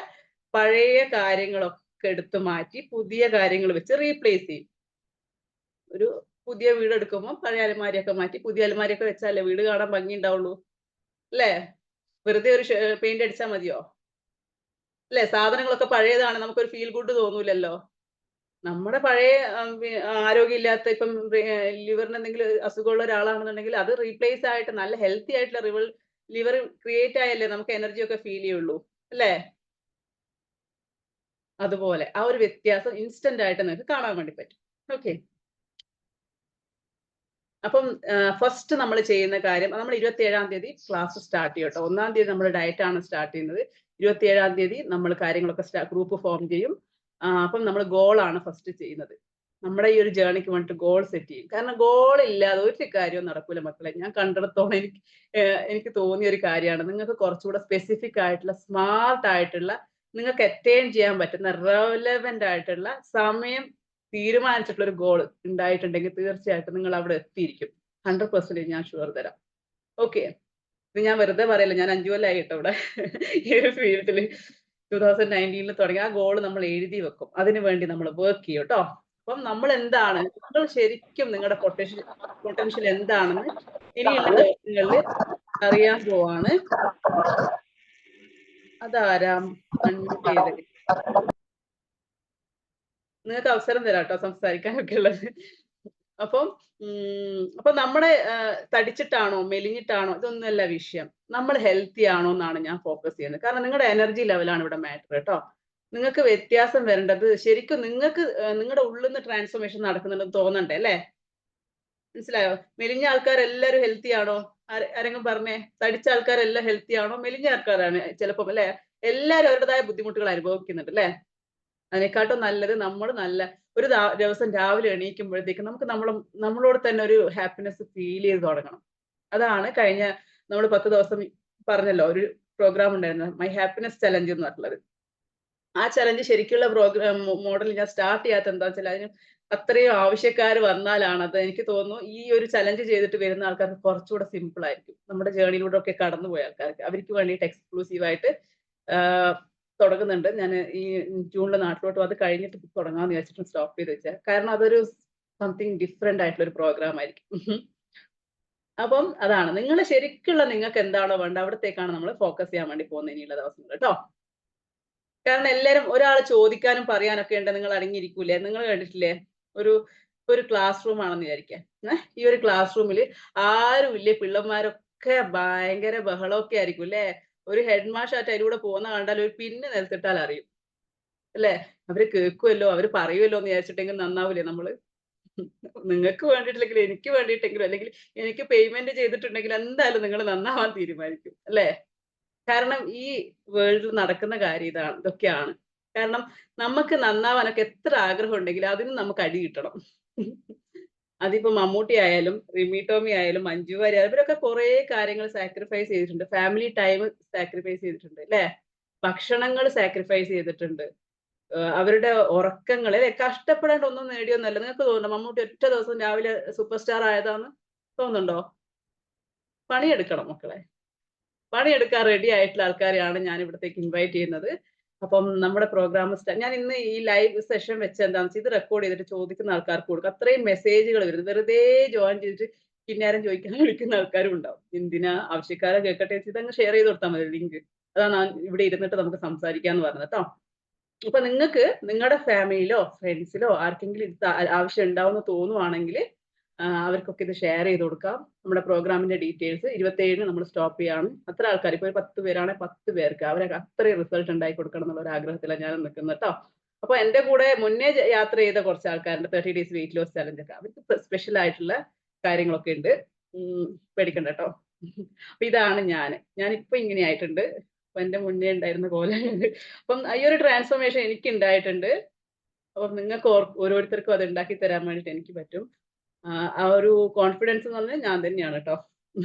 പഴയ കാര്യങ്ങളൊക്കെ എടുത്തു മാറ്റി പുതിയ കാര്യങ്ങൾ വെച്ച് റീപ്ലേസ് ചെയ്യും. ഒരു പുതിയ വീട് എടുക്കുമ്പോൾ പഴയ അലമാരിയൊക്കെ മാറ്റി പുതിയ അലമാരിയൊക്കെ വെച്ചാലേ വീട് കാണാൻ ഭംഗി ഉണ്ടാവുള്ളൂ അല്ലേ? വെറുതെ ഒരു പെയിന്റ് അടിച്ചാൽ മതിയോ? അല്ലേ? സാധനങ്ങളൊക്കെ പഴയതാണ്, നമുക്കൊരു ഫീൽ ഗുഡ് തോന്നൂലല്ലോ. നമ്മുടെ പഴയ ആരോഗ്യമില്ലാത്ത ഇപ്പം ലിവറിന് എന്തെങ്കിലും അസുഖമുള്ള ഒരാളാണെന്നുണ്ടെങ്കിൽ അത് റീപ്ലേസ് ആയിട്ട് നല്ല ഹെൽത്തി ആയിട്ടുള്ള ലിവർ ക്രിയേറ്റ് ആയല്ലേ നമുക്ക് എനർജി ഒക്കെ ഫീൽ ചെയ്യുള്ളൂ അല്ലേ? അതുപോലെ ആ ഒരു വ്യത്യാസം ഇൻസ്റ്റന്റ് ആയിട്ട് നിങ്ങൾക്ക് കാണാൻ വേണ്ടി പറ്റും. ഓക്കെ. അപ്പം ഫസ്റ്റ് നമ്മൾ ചെയ്യുന്ന കാര്യം, നമ്മൾ 27-ാം തീയതി ക്ലാസ് സ്റ്റാർട്ട് ചെയ്യും കേട്ടോ. 1-ാം തീയതി നമ്മൾ ഡയറ്റ് ആണ് സ്റ്റാർട്ട് ചെയ്യുന്നത്. 27-ാം തീയതി നമ്മൾ കാര്യങ്ങളൊക്കെ ഗ്രൂപ്പ് ഫോം ചെയ്യും. അപ്പം നമ്മൾ ഗോളാണ് ഫസ്റ്റ് ചെയ്യുന്നത്. നമ്മുടെ ഈ ഒരു ജേർണിക്ക് വേണ്ടിയിട്ട് ഗോൾ സെറ്റ് ചെയ്യും. കാരണം ഗോൾ ഇല്ലാതെ ഒരു കാര്യവും നടക്കൂല മക്കളെ. ഞാൻ കണ്ടിടത്തോളം എനിക്ക് തോന്നിയ ഒരു കാര്യമാണ്. നിങ്ങൾക്ക് കുറച്ചുകൂടെ സ്പെസിഫിക് ആയിട്ടുള്ള, സ്മാർട്ട് ആയിട്ടുള്ള, നിങ്ങൾക്ക് അറ്റൈൻ ചെയ്യാൻ പറ്റുന്ന, റെലവന്റ് ആയിട്ടുള്ള, സമയം തീരുമാനിച്ചിട്ടുള്ള ഒരു ഗോൾ ഉണ്ടായിട്ടുണ്ടെങ്കിൽ തീർച്ചയായിട്ടും നിങ്ങൾ അവിടെ എത്തിയിരിക്കും. 100% ഞാൻ ഷുവർ തരാം. ഓക്കെ, ഇത് ഞാൻ വെറുതെ പറയല്ല. ഞാൻ 5 കൊല്ലമായി കേട്ടോ ഇവിടെ ഈ ഒരു ഫീൽഡിൽ. 2019 തുടങ്ങി. ആ ഗോൾ നമ്മൾ എഴുതി വെക്കും. അതിനു വേണ്ടി നമ്മൾ വർക്ക് ചെയ്യും കേട്ടോ. അപ്പം നമ്മൾ എന്താണ്, നിങ്ങൾ ശരിക്കും നിങ്ങളുടെ പൊട്ടൻഷ്യൽ എന്താണെന്ന് ഇനിയുള്ള ദിവസങ്ങളിൽ അറിയാൻ പോവാണ്. അതാരാ അൺമ്യൂട്ട് ചെയ്തത്? നിങ്ങൾക്ക് അവസരം തരാം കേട്ടോ സംസാരിക്കാനൊക്കെ ഉള്ളത്. അപ്പം നമ്മുടെ തടിച്ചിട്ടാണോ മെലിഞ്ഞിട്ടാണോ ഇതൊന്നുമല്ല വിഷയം. നമ്മൾ ഹെൽത്തി ആണോ എന്നാണ് ഞാൻ ഫോക്കസ് ചെയ്യുന്നത്. കാരണം നിങ്ങളുടെ എനർജി ലെവലാണ് ഇവിടെ മാറ്റർ കേട്ടോ. നിങ്ങൾക്ക് വ്യത്യാസം വരേണ്ടത് ശരിക്കും നിങ്ങൾക്ക് നിങ്ങളുടെ ഉള്ളിൽ നിന്ന് ട്രാൻസ്ഫോർമേഷൻ നടക്കുന്നുണ്ടെന്ന് തോന്നണ്ടേ അല്ലേ? മനസ്സിലായോ? മെലിഞ്ഞ ആൾക്കാരെല്ലാവരും ഹെൽത്തി ആണോ? ആരെങ്കിലും പറഞ്ഞേ. തടിച്ച ആൾക്കാരെല്ലാം ഹെൽത്തി ആണോ? മെലിഞ്ഞ ആൾക്കാരാണ് ചിലപ്പം അല്ലെ? എല്ലാവരും അവരുടേതായ ബുദ്ധിമുട്ടുകൾ അനുഭവിക്കുന്നുണ്ട് അല്ലേ? അതിനെക്കാട്ടും നല്ലത് നമ്മൾ നല്ല ഒരു ദിവസം രാവിലെ എണീക്കുമ്പോഴത്തേക്കും നമുക്ക് നമ്മളോട് തന്നെ ഒരു ഹാപ്പിനെസ് ഫീൽ ചെയ്ത് തുടങ്ങണം. അതാണ് കഴിഞ്ഞ നമ്മൾ 10 ദിവസം പറഞ്ഞല്ലോ, ഒരു പ്രോഗ്രാം ഉണ്ടായിരുന്നു, മൈ ഹാപ്പിനെസ് ചലഞ്ച് എന്ന് പറഞ്ഞിട്ടുള്ളത്. ആ ചലഞ്ച് ശരിക്കുള്ള പ്രോഗ്രാം മോഡൽ ഞാൻ സ്റ്റാർട്ട് ചെയ്യാത്ത എന്താ വെച്ചാൽ അതിന് അത്രയും ആവശ്യക്കാർ വന്നാലാണ്. അത് എനിക്ക് തോന്നുന്നു ഈ ഒരു ചലഞ്ച് ചെയ്തിട്ട് വരുന്ന ആൾക്കാർക്ക് കുറച്ചുകൂടെ സിമ്പിൾ ആയിരിക്കും. നമ്മുടെ ജേർണിയിലൂടെ ഒക്കെ കടന്നുപോയ ആൾക്കാർക്ക് അവർക്ക് വേണ്ടിയിട്ട് എക്സ്ക്ലൂസീവ് ആയിട്ട് തുടങ്ങുന്നുണ്ട്. ഞാൻ ഈ ജൂണിൽ നാട്ടിലോട്ട് അത് കഴിഞ്ഞിട്ട് തുടങ്ങാമെന്ന് വിചാരിച്ചിട്ട് സ്റ്റോപ്പ് ചെയ്ത് വെച്ചാൽ, കാരണം അതൊരു സംതിങ് ഡിഫറെന്റ് ആയിട്ടുള്ള ഒരു പ്രോഗ്രാം ആയിരിക്കും. അപ്പം അതാണ് നിങ്ങൾ ശരിക്കുള്ള നിങ്ങൾക്ക് എന്താണോ വേണ്ടത് അവിടത്തേക്കാണ് നമ്മൾ ഫോക്കസ് ചെയ്യാൻ വേണ്ടി പോകുന്നത് ഇനിയുള്ള ദിവസങ്ങൾ കേട്ടോ. കാരണം എല്ലാവരും ഒരാൾ ചോദിക്കാനും പറയാനൊക്കെ ഉണ്ട്, നിങ്ങൾ അടങ്ങിയിരിക്കൂലേ? നിങ്ങൾ കണ്ടിട്ടില്ലേ, ഒരു ക്ലാസ് റൂം ആണെന്ന് വിചാരിക്കാം. ഈ ഒരു ക്ലാസ് റൂമിൽ ആരും ഇല്ലേ, പിള്ളമാരൊക്കെ ഭയങ്കര ബഹളമൊക്കെ ആയിരിക്കും അല്ലേ? ഒരു ഹെഡ് മാഷായിട്ട് അതിലൂടെ പോകുന്ന കണ്ടാൽ ഒരു പിന്ന് നിലത്തിട്ടാൽ അറിയും അല്ലേ? അവര് കേൾക്കുമല്ലോ, അവര് പറയുമല്ലോ എന്ന് വിചാരിച്ചിട്ടെങ്കിൽ നന്നാവൂലേ നമ്മള്? നിങ്ങൾക്ക് വേണ്ടിയിട്ടില്ലെങ്കിൽ എനിക്ക് വേണ്ടിയിട്ടെങ്കിലും, അല്ലെങ്കിൽ എനിക്ക് പേയ്മെന്റ് ചെയ്തിട്ടുണ്ടെങ്കിൽ എന്തായാലും നിങ്ങൾ നന്നാവാൻ തീരുമാനിക്കും അല്ലേ? കാരണം ഈ വേൾഡിൽ നടക്കുന്ന കാര്യം ഇതൊക്കെയാണ്. കാരണം നമുക്ക് നന്നാവാനൊക്കെ എത്ര ആഗ്രഹം ഉണ്ടെങ്കിലും അതിന് നമുക്ക് അടി കിട്ടണം. അതിപ്പോ മമ്മൂട്ടി ആയാലും റിമി ടോമി ആയാലും മഞ്ജു വാര്യർ ആയാലും ഇവരൊക്കെ കുറെ കാര്യങ്ങൾ സാക്രിഫൈസ് ചെയ്തിട്ടുണ്ട്. ഫാമിലി ടൈം സാക്രിഫൈസ് ചെയ്തിട്ടുണ്ട് അല്ലേ? ഭക്ഷണങ്ങൾ സാക്രിഫൈസ് ചെയ്തിട്ടുണ്ട്. അവരുടെ ഉറക്കങ്ങൾ അല്ലെ, കഷ്ടപ്പെടാണ്ട് ഒന്നും നേടിയൊന്നല്ല. നിങ്ങൾക്ക് തോന്നുന്നുണ്ടോ മമ്മൂട്ടി ഒറ്റ ദിവസം രാവിലെ സൂപ്പർ സ്റ്റാർ ആയതാന്ന് തോന്നുന്നുണ്ടോ? പണിയെടുക്കണം മക്കളെ. പണിയെടുക്കാൻ റെഡി ആയിട്ടുള്ള ആൾക്കാരെയാണ് ഞാൻ ഇവിടത്തേക്ക് ഇൻവൈറ്റ് ചെയ്യുന്നത്. അപ്പം നമ്മുടെ പ്രോഗ്രാം ഞാൻ ഇന്ന് ഈ ലൈവ് സെഷൻ വെച്ച് എന്താണെന്ന് വെച്ചാൽ ഇത് റെക്കോർഡ് ചെയ്തിട്ട് ചോദിക്കുന്ന ആൾക്കാർക്ക് കൊടുക്കും. അത്രയും മെസ്സേജുകൾ വരുന്നു. വെറുതെ ജോയിൻ ചെയ്തിട്ട് പിന്നാരും ചോദിക്കാൻ വിളിക്കുന്ന ആൾക്കാരും ഉണ്ടാവും. എന്തിനാ, ആവശ്യക്കാരെ കേൾക്കട്ടെ, ഇതങ്ങ് ഷെയർ ചെയ്ത് കൊടുത്താൽ മതി ലിങ്ക്. അതാണ് ഇവിടെ ഇരുന്നിട്ട് നമുക്ക് സംസാരിക്കാന്ന് പറഞ്ഞത് കേട്ടോ. അപ്പൊ നിങ്ങൾക്ക് നിങ്ങളുടെ ഫാമിലിയിലോ ഫ്രണ്ട്സിലോ ആർക്കെങ്കിലും ഇത് ആവശ്യം ഉണ്ടാവുമെന്ന് തോന്നുവാണെങ്കിൽ അവർക്കൊക്കെ ഇത് ഷെയർ ചെയ്ത് കൊടുക്കാം. നമ്മുടെ പ്രോഗ്രാമിന്റെ ഡീറ്റെയിൽസ് 27-ന് നമ്മൾ സ്റ്റോപ്പ് ചെയ്യാണ്. അത്ര ആൾക്കാർ ഇപ്പോൾ 10 പേരാണെങ്കിൽ 10 പേർക്ക് അവരൊക്കെ അത്രയും റിസൾട്ട് ഉണ്ടായി കൊടുക്കണം എന്നുള്ള ഒരു ആഗ്രഹത്തിലാണ് ഞാൻ നിൽക്കുന്നത് കേട്ടോ. അപ്പൊ എന്റെ കൂടെ മുന്നേ യാത്ര ചെയ്ത കുറച്ച് ആൾക്കാരുണ്ട്, 30 ഡേയ്സ് വെയിറ്റ് ലോസ് ചലഞ്ച് ഒക്കെ, അവർക്ക് സ്പെഷ്യൽ ആയിട്ടുള്ള കാര്യങ്ങളൊക്കെ ഉണ്ട്. പേടിക്കണ്ട കേട്ടോ. അപ്പൊ ഇതാണ് ഞാനിപ്പോ ഇങ്ങനെ ആയിട്ടുണ്ട്. അപ്പൊ എന്റെ മുന്നേ ഉണ്ടായിരുന്ന പോലെ അപ്പം ഈ ഒരു ട്രാൻസ്ഫോർമേഷൻ എനിക്ക് ഉണ്ടായിട്ടുണ്ട്. അപ്പം നിങ്ങൾക്ക് ഓരോരുത്തർക്കും അത് ഉണ്ടാക്കി തരാൻ വേണ്ടിയിട്ട് എനിക്ക് പറ്റും. ആ ഒരു കോൺഫിഡൻസ് എന്ന് പറഞ്ഞാൽ ഞാൻ തന്നെയാണ് കേട്ടോ.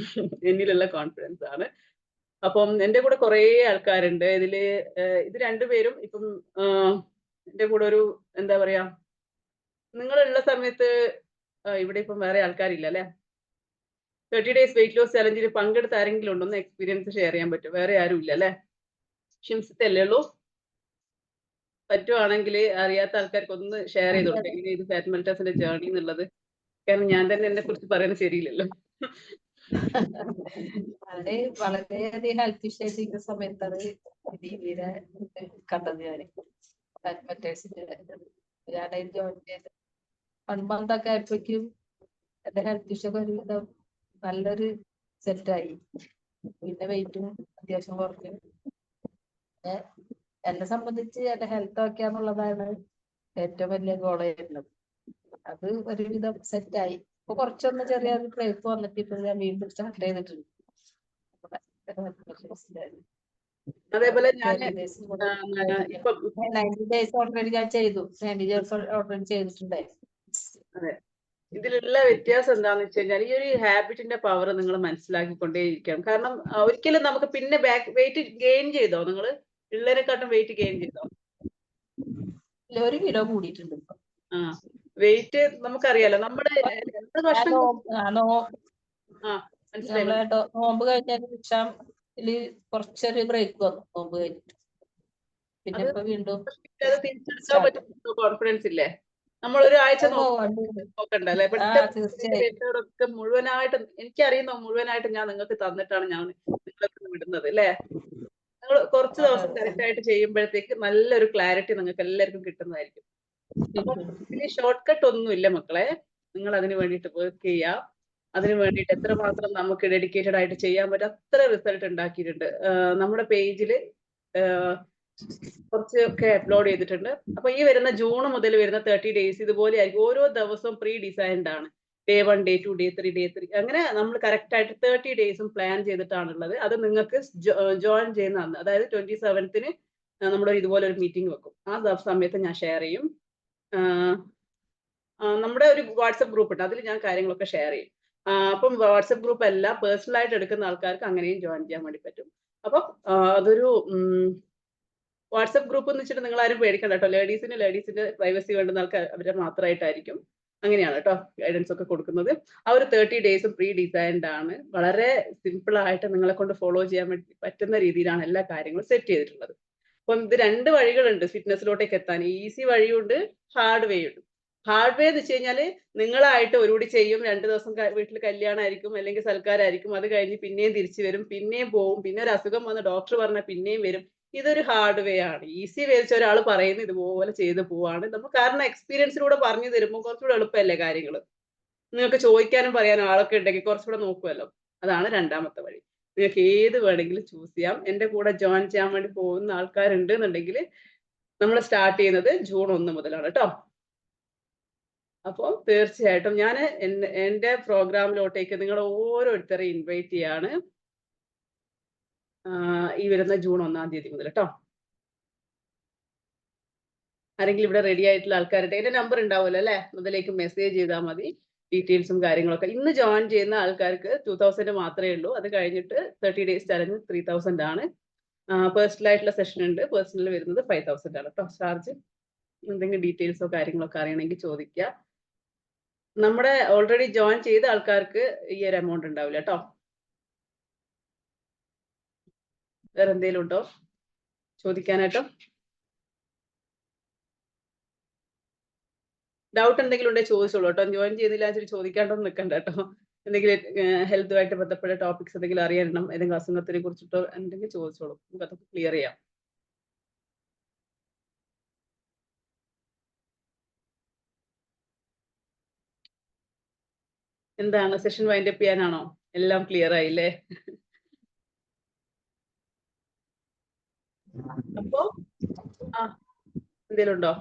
എന്നിലുള്ള കോൺഫിഡൻസ് ആണ്. അപ്പം എന്റെ കൂടെ കുറേ ആൾക്കാരുണ്ട്. ഇത് രണ്ടുപേരും ഇപ്പം എന്റെ കൂടെ ഒരു എന്താ പറയാ, നിങ്ങളുള്ള സമയത്ത് ഇവിടെ ഇപ്പം വേറെ ആൾക്കാരില്ല അല്ലെ? 30 ഡേയ്സ് വെയിറ്റ് ലോസ് ചലഞ്ചിൽ പങ്കെടുത്ത ആരെങ്കിലും ഉണ്ടോ? ഒന്ന് എക്സ്പീരിയൻസ് ഷെയർ ചെയ്യാൻ പറ്റും? വേറെ ആരും ഇല്ല അല്ലെ? ഷിംസിത്തല്ലേ ഉള്ളൂ? പറ്റുവാണെങ്കിൽ അറിയാത്ത ആൾക്കാർക്ക് ഒന്ന് ഷെയർ ചെയ്ത് കൊടുക്കാം, എങ്ങനെ ഇത് ഫാറ്റ് മെൽറ്റേഴ്സിന്റെ ജേർണി എന്നുള്ളത്. കാരണം ഞാൻ തന്നെ എന്നെ കുറിച്ച് പറയുന്നത് ശരിയില്ലല്ലോ. വളരെ വളരെയധികം ഹെൽത്ത് ഇഷ്യൂസ് ഇരിക്കുന്ന സമയത്താണ് ദീപിനെ കണ്ടത്. ഞാൻ ജോയിൻ ചെയ്ത് 1 month ഒക്കെ ആയപ്പോഴേക്കും എന്റെ ഹെൽത്ത് ഇഷ്യൂ ഒരുവിധം നല്ലൊരു സെറ്റായി. പിന്നെ വെയിറ്റും അത്യാവശ്യം കുറഞ്ഞു. എന്നെ സംബന്ധിച്ച് എന്റെ ഹെൽത്ത് ഓക്കെയാന്നുള്ളതാണ് ഏറ്റവും വലിയ ഗോളായിരുന്നത്. അത് ഒരുവിധം സെറ്റായി. ഇപ്പൊ കുറച്ചൊന്ന് ചെറിയൊരു ബ്രേക്ക് വന്നിട്ട് ഇപ്പൊ ഞാൻ വീണ്ടും സ്റ്റാർട്ട് ചെയ്തിട്ടുണ്ട്. അതേപോലെ ഞാൻ 90 ഡേയ്സ് ഓൾറെഡി ഞാൻ ചെയ്തു. 90 ഡേയ്സ് ഓൾറെഡി ചെയ്തിട്ടുണ്ടായി. അതെ, ഇതിലുള്ള വ്യത്യാസം എന്താന്ന് വെച്ച് കഴിഞ്ഞാൽ ഈ ഒരു ഹാബിറ്റിന്റെ പവർ നിങ്ങൾ മനസ്സിലാക്കിക്കൊണ്ടേയിരിക്കണം. കാരണം ഒരിക്കലും നമുക്ക് പിന്നെ വെയിറ്റ് ഗെയിൻ ചെയ്തോ? നിങ്ങൾ പിള്ളേരെക്കാട്ടും വെയിറ്റ് ഗെയിൻ ചെയ്തോ? 1 കിലോ കൂടിയിട്ടുണ്ട് ഇപ്പൊ. ആ, വെയിറ്റ് നമുക്കറിയാലോ. നമ്മുടെ ഭക്ഷണം മനസ്സിലായി. നോമ്പ് കഴിഞ്ഞതിന് ശേഷം കുറച്ചൊരു ബ്രേക്ക് വന്നു നോമ്പ് കഴിഞ്ഞിട്ട്. പിന്നെ ഇപ്പൊ വീണ്ടും തിരിച്ചെടുക്കാൻ പറ്റുന്ന കോൺഫിഡൻസ് ഇല്ലേ? നമ്മൾ ഒരാഴ്ച നോക്കണ്ടല്ലേ? ഒക്കെ മുഴുവനായിട്ട് എനിക്കറിയുന്ന മുഴുവനായിട്ട് ഞാൻ നിങ്ങൾക്ക് തന്നിട്ടാണ് ഞാൻ നിങ്ങൾക്ക് വിടുന്നത് അല്ലേ? നിങ്ങൾ കുറച്ച് ദിവസം കറക്റ്റ് ആയിട്ട് ചെയ്യുമ്പോഴത്തേക്ക് നല്ലൊരു ക്ലാരിറ്റി നിങ്ങൾക്ക് എല്ലാവർക്കും കിട്ടുന്നതായിരിക്കും. അപ്പൊ ഇതിന് ഷോർട്ട് കട്ട് ഒന്നുമില്ല മക്കളെ. നിങ്ങൾ അതിന് വേണ്ടിയിട്ട് വർക്ക് ചെയ്യാം. അതിന് വേണ്ടിയിട്ട് എത്രമാത്രം നമുക്ക് ഡെഡിക്കേറ്റഡ് ആയിട്ട് ചെയ്യാൻ പറ്റും അത്ര റിസൾട്ട് ഉണ്ടാക്കിയിട്ടുണ്ട്. നമ്മുടെ പേജിൽ കുറച്ചൊക്കെ അപ്ലോഡ് ചെയ്തിട്ടുണ്ട്. അപ്പൊ ഈ വരുന്ന ജൂൺ മുതൽ വരുന്ന 30 ഡേയ്സ് ഇതുപോലെ ആയിരിക്കും. ഓരോ ദിവസവും പ്രീ ഡിസൈൻഡ് ആണ്. Day 1, Day 2, Day 3, Day 3 അങ്ങനെ നമ്മൾ കറക്റ്റ് ആയിട്ട് 30 ഡേയ്സും പ്ലാൻ ചെയ്തിട്ടാണുള്ളത്. അത് നിങ്ങൾക്ക് ജോയിൻ ചെയ്യുന്ന അന്ന്, അതായത് 27th നമ്മൾ ഇതുപോലെ ഒരു മീറ്റിംഗ് വെക്കും. ആ സമയത്ത് ഞാൻ ഷെയർ ചെയ്യും. നമ്മുടെ ഒരു വാട്സപ്പ് ഗ്രൂപ്പ് ഉണ്ട്, അതിൽ ഞാൻ കാര്യങ്ങളൊക്കെ ഷെയർ ചെയ്യും. അപ്പം വാട്സപ്പ് ഗ്രൂപ്പ് അല്ല, പേഴ്സണൽ ആയിട്ട് എടുക്കുന്ന ആൾക്കാർക്ക് അങ്ങനെയും ജോയിൻ ചെയ്യാൻ വേണ്ടി പറ്റും. അപ്പം അതൊരു വാട്സപ്പ് ഗ്രൂപ്പ് എന്ന് വെച്ചിട്ട് നിങ്ങൾ ആരും പേടിക്കണ്ട കേട്ടോ. ലേഡീസിന്റെ പ്രൈവസി വേണ്ടുന്ന ആൾക്കാർ അവരെ മാത്രമായിട്ടായിരിക്കും. അങ്ങനെയാണ് കേട്ടോ ഗൈഡൻസ് ഒക്കെ കൊടുക്കുന്നത്. ആ ഒരു 30 ഡേയ്സും പ്രീ ഡിസൈൻഡ് ആണ്. വളരെ സിമ്പിൾ ആയിട്ട് നിങ്ങളെ കൊണ്ട് ഫോളോ ചെയ്യാൻ വേണ്ടി പറ്റുന്ന രീതിയിലാണ് എല്ലാ കാര്യങ്ങളും സെറ്റ് ചെയ്തിട്ടുള്ളത്. അപ്പം ഇത് 2 വഴികളുണ്ട് ഫിറ്റ്നസിലോട്ടേക്ക് എത്താൻ. ഈസി വഴിയുണ്ട്, ഹാർഡ് വേ ഉണ്ട്. ഹാർഡ് വേ എന്ന് വെച്ച് കഴിഞ്ഞാല് നിങ്ങളായിട്ട് ഒരുകൂടി ചെയ്യും. 2 ദിവസം വീട്ടിൽ കല്യാണമായിരിക്കും, അല്ലെങ്കിൽ സൽക്കാരായിരിക്കും. അത് കഴിഞ്ഞ് പിന്നെയും തിരിച്ചു വരും, പിന്നെയും പോവും. പിന്നെ ഒരു അസുഖം വന്ന് ഡോക്ടർ പറഞ്ഞാൽ പിന്നെയും വരും. ഇതൊരു ഹാർഡ് വേ ആണ്. ഈസി വേ വെച്ച ഒരാൾ പറയുന്നത് ഇതുപോലെ ചെയ്ത് പോവാണ് നമ്മൾ. കാരണം എക്സ്പീരിയൻസിലൂടെ പറഞ്ഞു തരുമ്പോൾ കുറച്ചുകൂടെ എളുപ്പമല്ലേ കാര്യങ്ങൾ. നിങ്ങൾക്ക് ചോദിക്കാനും പറയാനും ആളൊക്കെ ഉണ്ടെങ്കിൽ കുറച്ചുകൂടെ നോക്കുമല്ലോ. അതാണ് 2ാമത്തെ വഴി. നിങ്ങൾക്ക് ഏത് വേണമെങ്കിലും ചൂസ് ചെയ്യാം. എൻ്റെ കൂടെ ജോയിൻ ചെയ്യാൻ വേണ്ടി പോകുന്ന ആൾക്കാരുണ്ട് എന്നുണ്ടെങ്കിൽ നമ്മൾ സ്റ്റാർട്ട് ചെയ്യുന്നത് ജൂൺ 1 മുതലാണ് കേട്ടോ. അപ്പോൾ തീർച്ചയായിട്ടും ഞാൻ എൻ്റെ പ്രോഗ്രാമിലോട്ടേക്ക് നിങ്ങൾ ഓരോരുത്തരെയും ഇൻവൈറ്റ് ചെയ്യാണ്. ഈ വരുന്ന ജൂൺ 1 തീയതി മുതൽ കേട്ടോ. ആരെങ്കിലും ഇവിടെ റെഡി ആയിട്ടുള്ള ആൾക്കാരുടെ എൻ്റെ നമ്പർ ഉണ്ടാവുമല്ലോ അല്ലേ? അതിലേക്ക് മെസ്സേജ് ചെയ്താൽ മതി. ഡീറ്റെയിൽസും കാര്യങ്ങളൊക്കെ. ഇന്ന് ജോയിൻ ചെയ്യുന്ന ആൾക്കാർക്ക് 2000 മാത്രമേ ഉള്ളൂ. അത് കഴിഞ്ഞിട്ട് 30 ഡേയ്സ് ചലഞ്ച് 3000 ആണ്. പേഴ്സണൽ ആയിട്ടുള്ള സെഷൻ ഉണ്ട്. പേഴ്സണൽ വരുന്നത് 5000 ആണ് കേട്ടോ ചാർജ്. എന്തെങ്കിലും ഡീറ്റെയിൽസോ കാര്യങ്ങളൊക്കെ അറിയണമെങ്കിൽ ചോദിക്കുക. നമ്മുടെ ഓൾറെഡി ജോയിൻ ചെയ്ത ആൾക്കാർക്ക് ഈ ഒരു എമൗണ്ട് ഉണ്ടാവില്ല കേട്ടോ. വേറെ എന്തെങ്കിലും ഉണ്ടോ ചോദിക്കാനായിട്ടോ? ഡൗട്ട് എന്തെങ്കിലും ഉണ്ടെങ്കിൽ ചോദിച്ചോളൂ കേട്ടോ. ജോയിൻ ചെയ്തില്ല വെച്ചിട്ട് ചോദിക്കാണ്ടൊന്നും നിൽക്കണ്ട കേട്ടോ. എന്തെങ്കിലും ഹെൽത്തുമായിട്ട് ബന്ധപ്പെട്ട ടോപ്പിക്സ് എന്തെങ്കിലും അറിയണം, ഏതെങ്കിലും അസുഖത്തിനെ കുറിച്ചിട്ടോ എന്തെങ്കിലും ചോദിച്ചോളൂ. നമുക്ക് അതൊക്കെ ക്ലിയർ ചെയ്യാം. എന്താണ് സെഷൻ വൈൻഡപ്പ് ചെയ്യാനാണോ? എല്ലാം ക്ലിയർ ആയില്ലേ? അപ്പോ എന്തെങ്കിലും ഉണ്ടോ?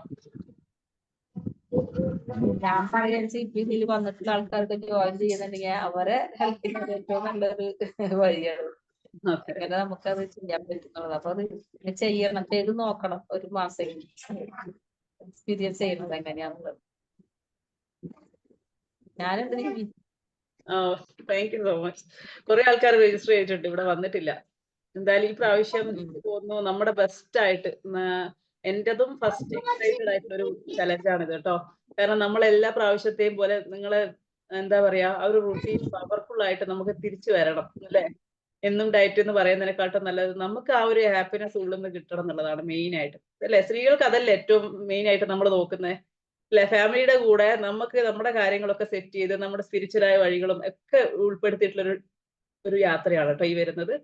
ഞാൻ പറയാൻ ഇതിൽ വന്നിട്ടുള്ള ആൾക്കാർക്ക് ജോയിൻ ചെയ്യുന്നുണ്ടെങ്കിൽ അവരെ ഹെൽപ്പിന് ഏറ്റവും നല്ലൊരു വഴിയാണ്. അങ്ങനെ നമുക്കത് ചെയ്യാൻ പറ്റുന്നുള്ളത്. അപ്പൊ അത് ചെയ്യണം, ചെയ്ത് നോക്കണം. ഒരു മാസം എക്സ്പീരിയൻസ് ചെയ്യണത് എങ്ങനെയാണുള്ളത്. ഞാനെന്തെങ്കിലും താങ്ക് യു സോ മച്ച്. കുറെ ആൾക്കാർ രജിസ്റ്റർ ചെയ്തിട്ടുണ്ട്, ഇവിടെ വന്നിട്ടില്ല. എന്തായാലും ഈ പ്രാവശ്യം തോന്നുന്നു നമ്മുടെ ബെസ്റ്റ് ആയിട്ട് എന്റേതും ഫസ്റ്റ് എക്സൈറ്റഡ് ആയിട്ടുള്ള ഒരു ചലഞ്ചാണിത് കേട്ടോ. കാരണം നമ്മൾ എല്ലാ പ്രാവശ്യത്തെയും പോലെ നിങ്ങളെ എന്താ പറയാ ആ ഒരു റൂട്ടീൻ പവർഫുൾ ആയിട്ട് നമുക്ക് തിരിച്ചു വരണം അല്ലേ? എന്നും ഡയറ്റ് എന്ന് പറയുന്നതിനെക്കാട്ടും നല്ലത് നമുക്ക് ആ ഒരു ഹാപ്പിനെസ് ഉള്ളിൽ നിന്ന് കിട്ടണം എന്നുള്ളതാണ് മെയിൻ ആയിട്ട് അല്ലെ? സ്ത്രീകൾക്ക് അതല്ലേ ഏറ്റവും മെയിൻ ആയിട്ട് നമ്മൾ നോക്കുന്നത് അല്ലെ? ഫാമിലിയുടെ കൂടെ നമുക്ക് നമ്മുടെ കാര്യങ്ങളൊക്കെ സെറ്റ് ചെയ്ത് നമ്മുടെ സ്പിരിച്വലായ വഴികളും ഒക്കെ ഉൾപ്പെടുത്തിയിട്ടുള്ള ഒരു യാത്രയാണ് കേട്ടോ ഈ വരുന്നത്.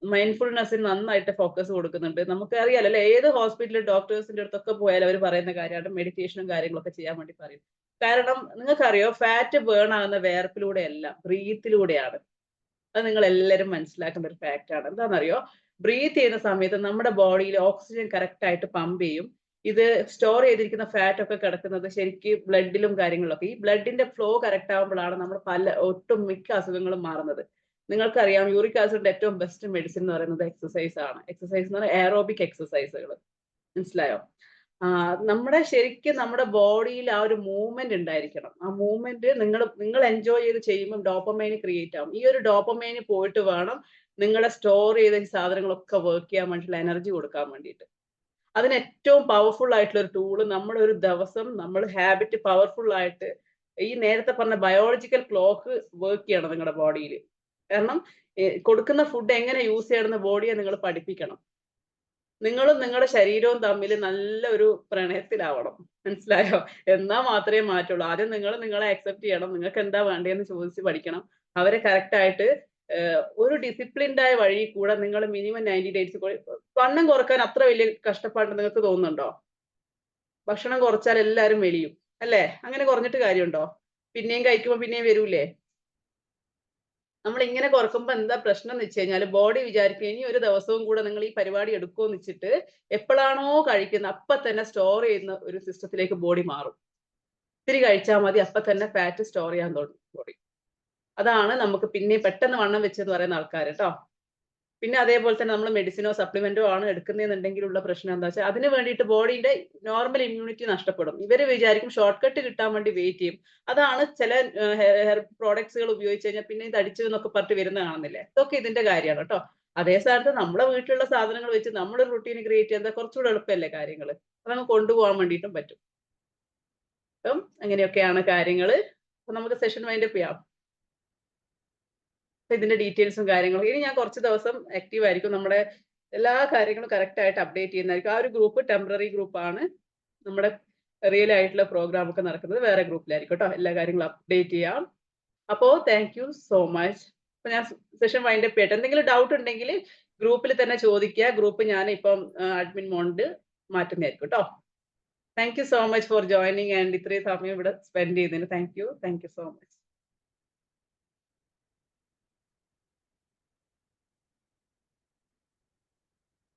മൈൻഡ്ഫുൾനെസ്സിന് നന്നായിട്ട് ഫോക്കസ് കൊടുക്കുന്നുണ്ട്. നമുക്ക് അറിയാലോ അല്ലെ? ഏത് ഹോസ്പിറ്റലിൽ ഡോക്ടേഴ്സിന്റെ അടുത്തൊക്കെ പോയാലും അവർ പറയുന്ന കാര്യമാണ് മെഡിറ്റേഷനും കാര്യങ്ങളൊക്കെ ചെയ്യാൻ വേണ്ടി പറയും. കാരണം നിങ്ങൾക്കറിയോ, ഫാറ്റ് ബേൺ ആകുന്ന വേർപ്പിലൂടെയല്ല, ബ്രീത്തിലൂടെയാണ്. അത് നിങ്ങൾ എല്ലാവരും മനസ്സിലാക്കേണ്ട ഒരു ഫാക്റ്റ് ആണ്. എന്താണെന്നറിയോ? ബ്രീത്ത് ചെയ്യുന്ന സമയത്ത് നമ്മുടെ ബോഡിയിൽ ഓക്സിജൻ കറക്റ്റ് ആയിട്ട് പമ്പ് ചെയ്യും. ഇത് സ്റ്റോർ ചെയ്തിരിക്കുന്ന ഫാറ്റ് ഒക്കെ കിടക്കുന്നത് ശരിക്കും ബ്ലഡിലും കാര്യങ്ങളിലൊക്കെ. ഈ ബ്ലഡിന്റെ ഫ്ലോ കറക്റ്റ് ആകുമ്പോഴാണ് നമ്മൾ ഒട്ടും മിക്ക അസുഖങ്ങളും മാറുന്നത്. നിങ്ങൾക്കറിയാം യൂറിക് ആസിഡിന്റെ ഏറ്റവും ബെസ്റ്റ് മെഡിസിൻ എന്ന് പറയുന്നത് എക്സസൈസ് ആണ്. എക്സസൈസ് എന്ന് പറഞ്ഞാൽ എയറോബിക് എക്സസൈസുകൾ. മനസ്സിലായോ? നമ്മുടെ ശരിക്കും നമ്മുടെ ബോഡിയിൽ ആ ഒരു മൂവ്മെന്റ് ഉണ്ടായിരിക്കണം. ആ മൂവ്മെന്റ് നിങ്ങൾ എൻജോയ് ചെയ്ത് ചെയ്യുമ്പോൾ ഡോപ്പമൈൻ ക്രിയേറ്റ് ആവും. ഈ ഒരു ഡോപ്പമൈൻ പോയിട്ട് വേണം നിങ്ങളെ സ്റ്റോർ ചെയ്ത ഈ സാധനങ്ങളൊക്കെ വർക്ക് ചെയ്യാൻ വേണ്ടിയിട്ടുള്ള എനർജി കൊടുക്കാൻ വേണ്ടിയിട്ട്. അതിന് ഏറ്റവും പവർഫുൾ ആയിട്ടുള്ള ഒരു ടൂള് നമ്മൾ ഒരു ദിവസം നമ്മൾ ഹാബിറ്റ് പവർഫുൾ ആയിട്ട് ഈ നേരത്തെ പറഞ്ഞ ബയോളജിക്കൽ ക്ലോക്ക് വർക്ക് ചെയ്യണം നിങ്ങളുടെ ബോഡിയിൽ. കാരണം കൊടുക്കുന്ന ഫുഡ് എങ്ങനെ യൂസ് ചെയ്യണമെന്ന് ബോഡിയെ നിങ്ങൾ പഠിപ്പിക്കണം. നിങ്ങളും നിങ്ങളുടെ ശരീരവും തമ്മിൽ നല്ല ഒരു പ്രണയത്തിലാവണം. മനസ്സിലായോ? എന്നാ മാത്രമേ മാറ്റുള്ളൂ. ആദ്യം നിങ്ങൾ നിങ്ങളെ അക്സെപ്റ്റ് ചെയ്യണം. നിങ്ങൾക്ക് എന്താ വേണ്ടതെന്ന് ചോദിച്ച് പഠിക്കണം. അവരെ കറക്റ്റ് ആയിട്ട് ഒരു ഡിസിപ്ലിൻഡ് ആയ വഴി കൂടെ നിങ്ങൾ മിനിമം 90 ഡേയ്സ് വണ്ണം കുറക്കാൻ അത്ര വലിയ കഷ്ടപ്പാട് നിങ്ങൾക്ക് തോന്നുന്നുണ്ടോ? ഭക്ഷണം കുറച്ചാൽ എല്ലാവരും മെലിയും അല്ലേ? അങ്ങനെ കുറഞ്ഞിട്ട് കാര്യമുണ്ടോ? പിന്നെയും കഴിക്കുമ്പോൾ പിന്നെയും വരൂലേ? നമ്മൾ ഇങ്ങനെ കുറക്കുമ്പോൾ എന്താ പ്രശ്നം എന്ന് വെച്ച് കഴിഞ്ഞാൽ ബോഡി വിചാരിക്കും ഇനി ഒരു ദിവസവും കൂടെ നിങ്ങൾ ഈ പരിപാടി എടുക്കുമെന്ന് വെച്ചിട്ട് എപ്പോഴാണോ കഴിക്കുന്നത് അപ്പൊ തന്നെ സ്റ്റോർ ചെയ്യുന്ന ഒരു സിസ്റ്റത്തിലേക്ക് ബോഡി മാറും. ഇത്തിരി കഴിച്ചാൽ മതി, അപ്പൊ തന്നെ ഫാറ്റ് സ്റ്റോർ ചെയ്യാൻ തുടങ്ങും ബോഡി. അതാണ് നമുക്ക് പിന്നെ പെട്ടെന്ന് വണ്ണം വെച്ചെന്ന് പറയുന്ന ആൾക്കാർ കേട്ടോ. പിന്നെ അതേപോലെ തന്നെ നമ്മൾ മെഡിസിനോ സപ്ലിമെന്റോ ആണ് എടുക്കുന്നതെന്നുണ്ടെങ്കിലുള്ള പ്രശ്നം എന്താ വെച്ചാൽ അതിന് വേണ്ടിയിട്ട് ബോഡിയുടെ നോർമൽ ഇമ്മ്യൂണിറ്റി നഷ്ടപ്പെടും. ഇവര് വിചാരിക്കും ഷോർട്ട് കട്ട് കിട്ടാൻ വേണ്ടി വെയിറ്റ് ചെയ്യും. അതാണ് ചില ഹെയർ പ്രോഡക്ട്സുകൾ ഉപയോഗിച്ച് കഴിഞ്ഞാൽ പിന്നെ ഇത് അടിച്ചു എന്നൊക്കെ പറഞ്ഞിട്ട് വരുന്ന കാണുന്നില്ലേ? ഇതൊക്കെ ഇതിന്റെ കാര്യമാണ് കേട്ടോ. അതേ സ്ഥാനത്ത് നമ്മളെ വീട്ടിലുള്ള സാധനങ്ങൾ വെച്ച് നമ്മളൊരു റുട്ടീൻ ക്രിയേറ്റ് ചെയ്യുന്നത് കുറച്ചുകൂടെ എളുപ്പമല്ലേ കാര്യങ്ങൾ? അതങ്ങ് കൊണ്ടുപോകാൻ വേണ്ടിയിട്ടും പറ്റും. അപ്പം അങ്ങനെയൊക്കെയാണ് കാര്യങ്ങൾ. അപ്പൊ നമുക്ക് സെഷൻ വൈൻഡപ്പ് ചെയ്യാം. ഇതിന്റെ ഡീറ്റെയിൽസും കാര്യങ്ങളും ഇനി ഞാൻ കുറച്ച് ദിവസം ആക്റ്റീവ് ആയിരിക്കും. നമ്മുടെ എല്ലാ കാര്യങ്ങളും കറക്റ്റ് ആയിട്ട് അപ്ഡേറ്റ് ചെയ്യുന്നതായിരിക്കും. ആ ഒരു ഗ്രൂപ്പ് ടെമ്പററി ഗ്രൂപ്പാണ്. നമ്മുടെ റിയൽ ആയിട്ടുള്ള പ്രോഗ്രാം ഒക്കെ നടക്കുന്നത് വേറെ ഗ്രൂപ്പിലായിരിക്കും കേട്ടോ. എല്ലാ കാര്യങ്ങളും അപ്ഡേറ്റ് ചെയ്യാം. അപ്പോ താങ്ക് യു സോ മച്ച്. അപ്പൊ ഞാൻ സെഷൻ വൈൻഡപ്പ് ചെയ്യട്ടെ. എന്തെങ്കിലും ഡൗട്ട് ഉണ്ടെങ്കിൽ ഗ്രൂപ്പിൽ തന്നെ ചോദിക്കുക. ഗ്രൂപ്പ് ഞാൻ ഇപ്പം അഡ്മിൻ മോഡ് മാറ്റുന്നതായിരിക്കും കേട്ടോ. Thank you so much for joining and ഇത്രയും സമയം ഇവിടെ സ്പെൻഡ് ചെയ്തതിന് താങ്ക് യു സോ മച്ച്.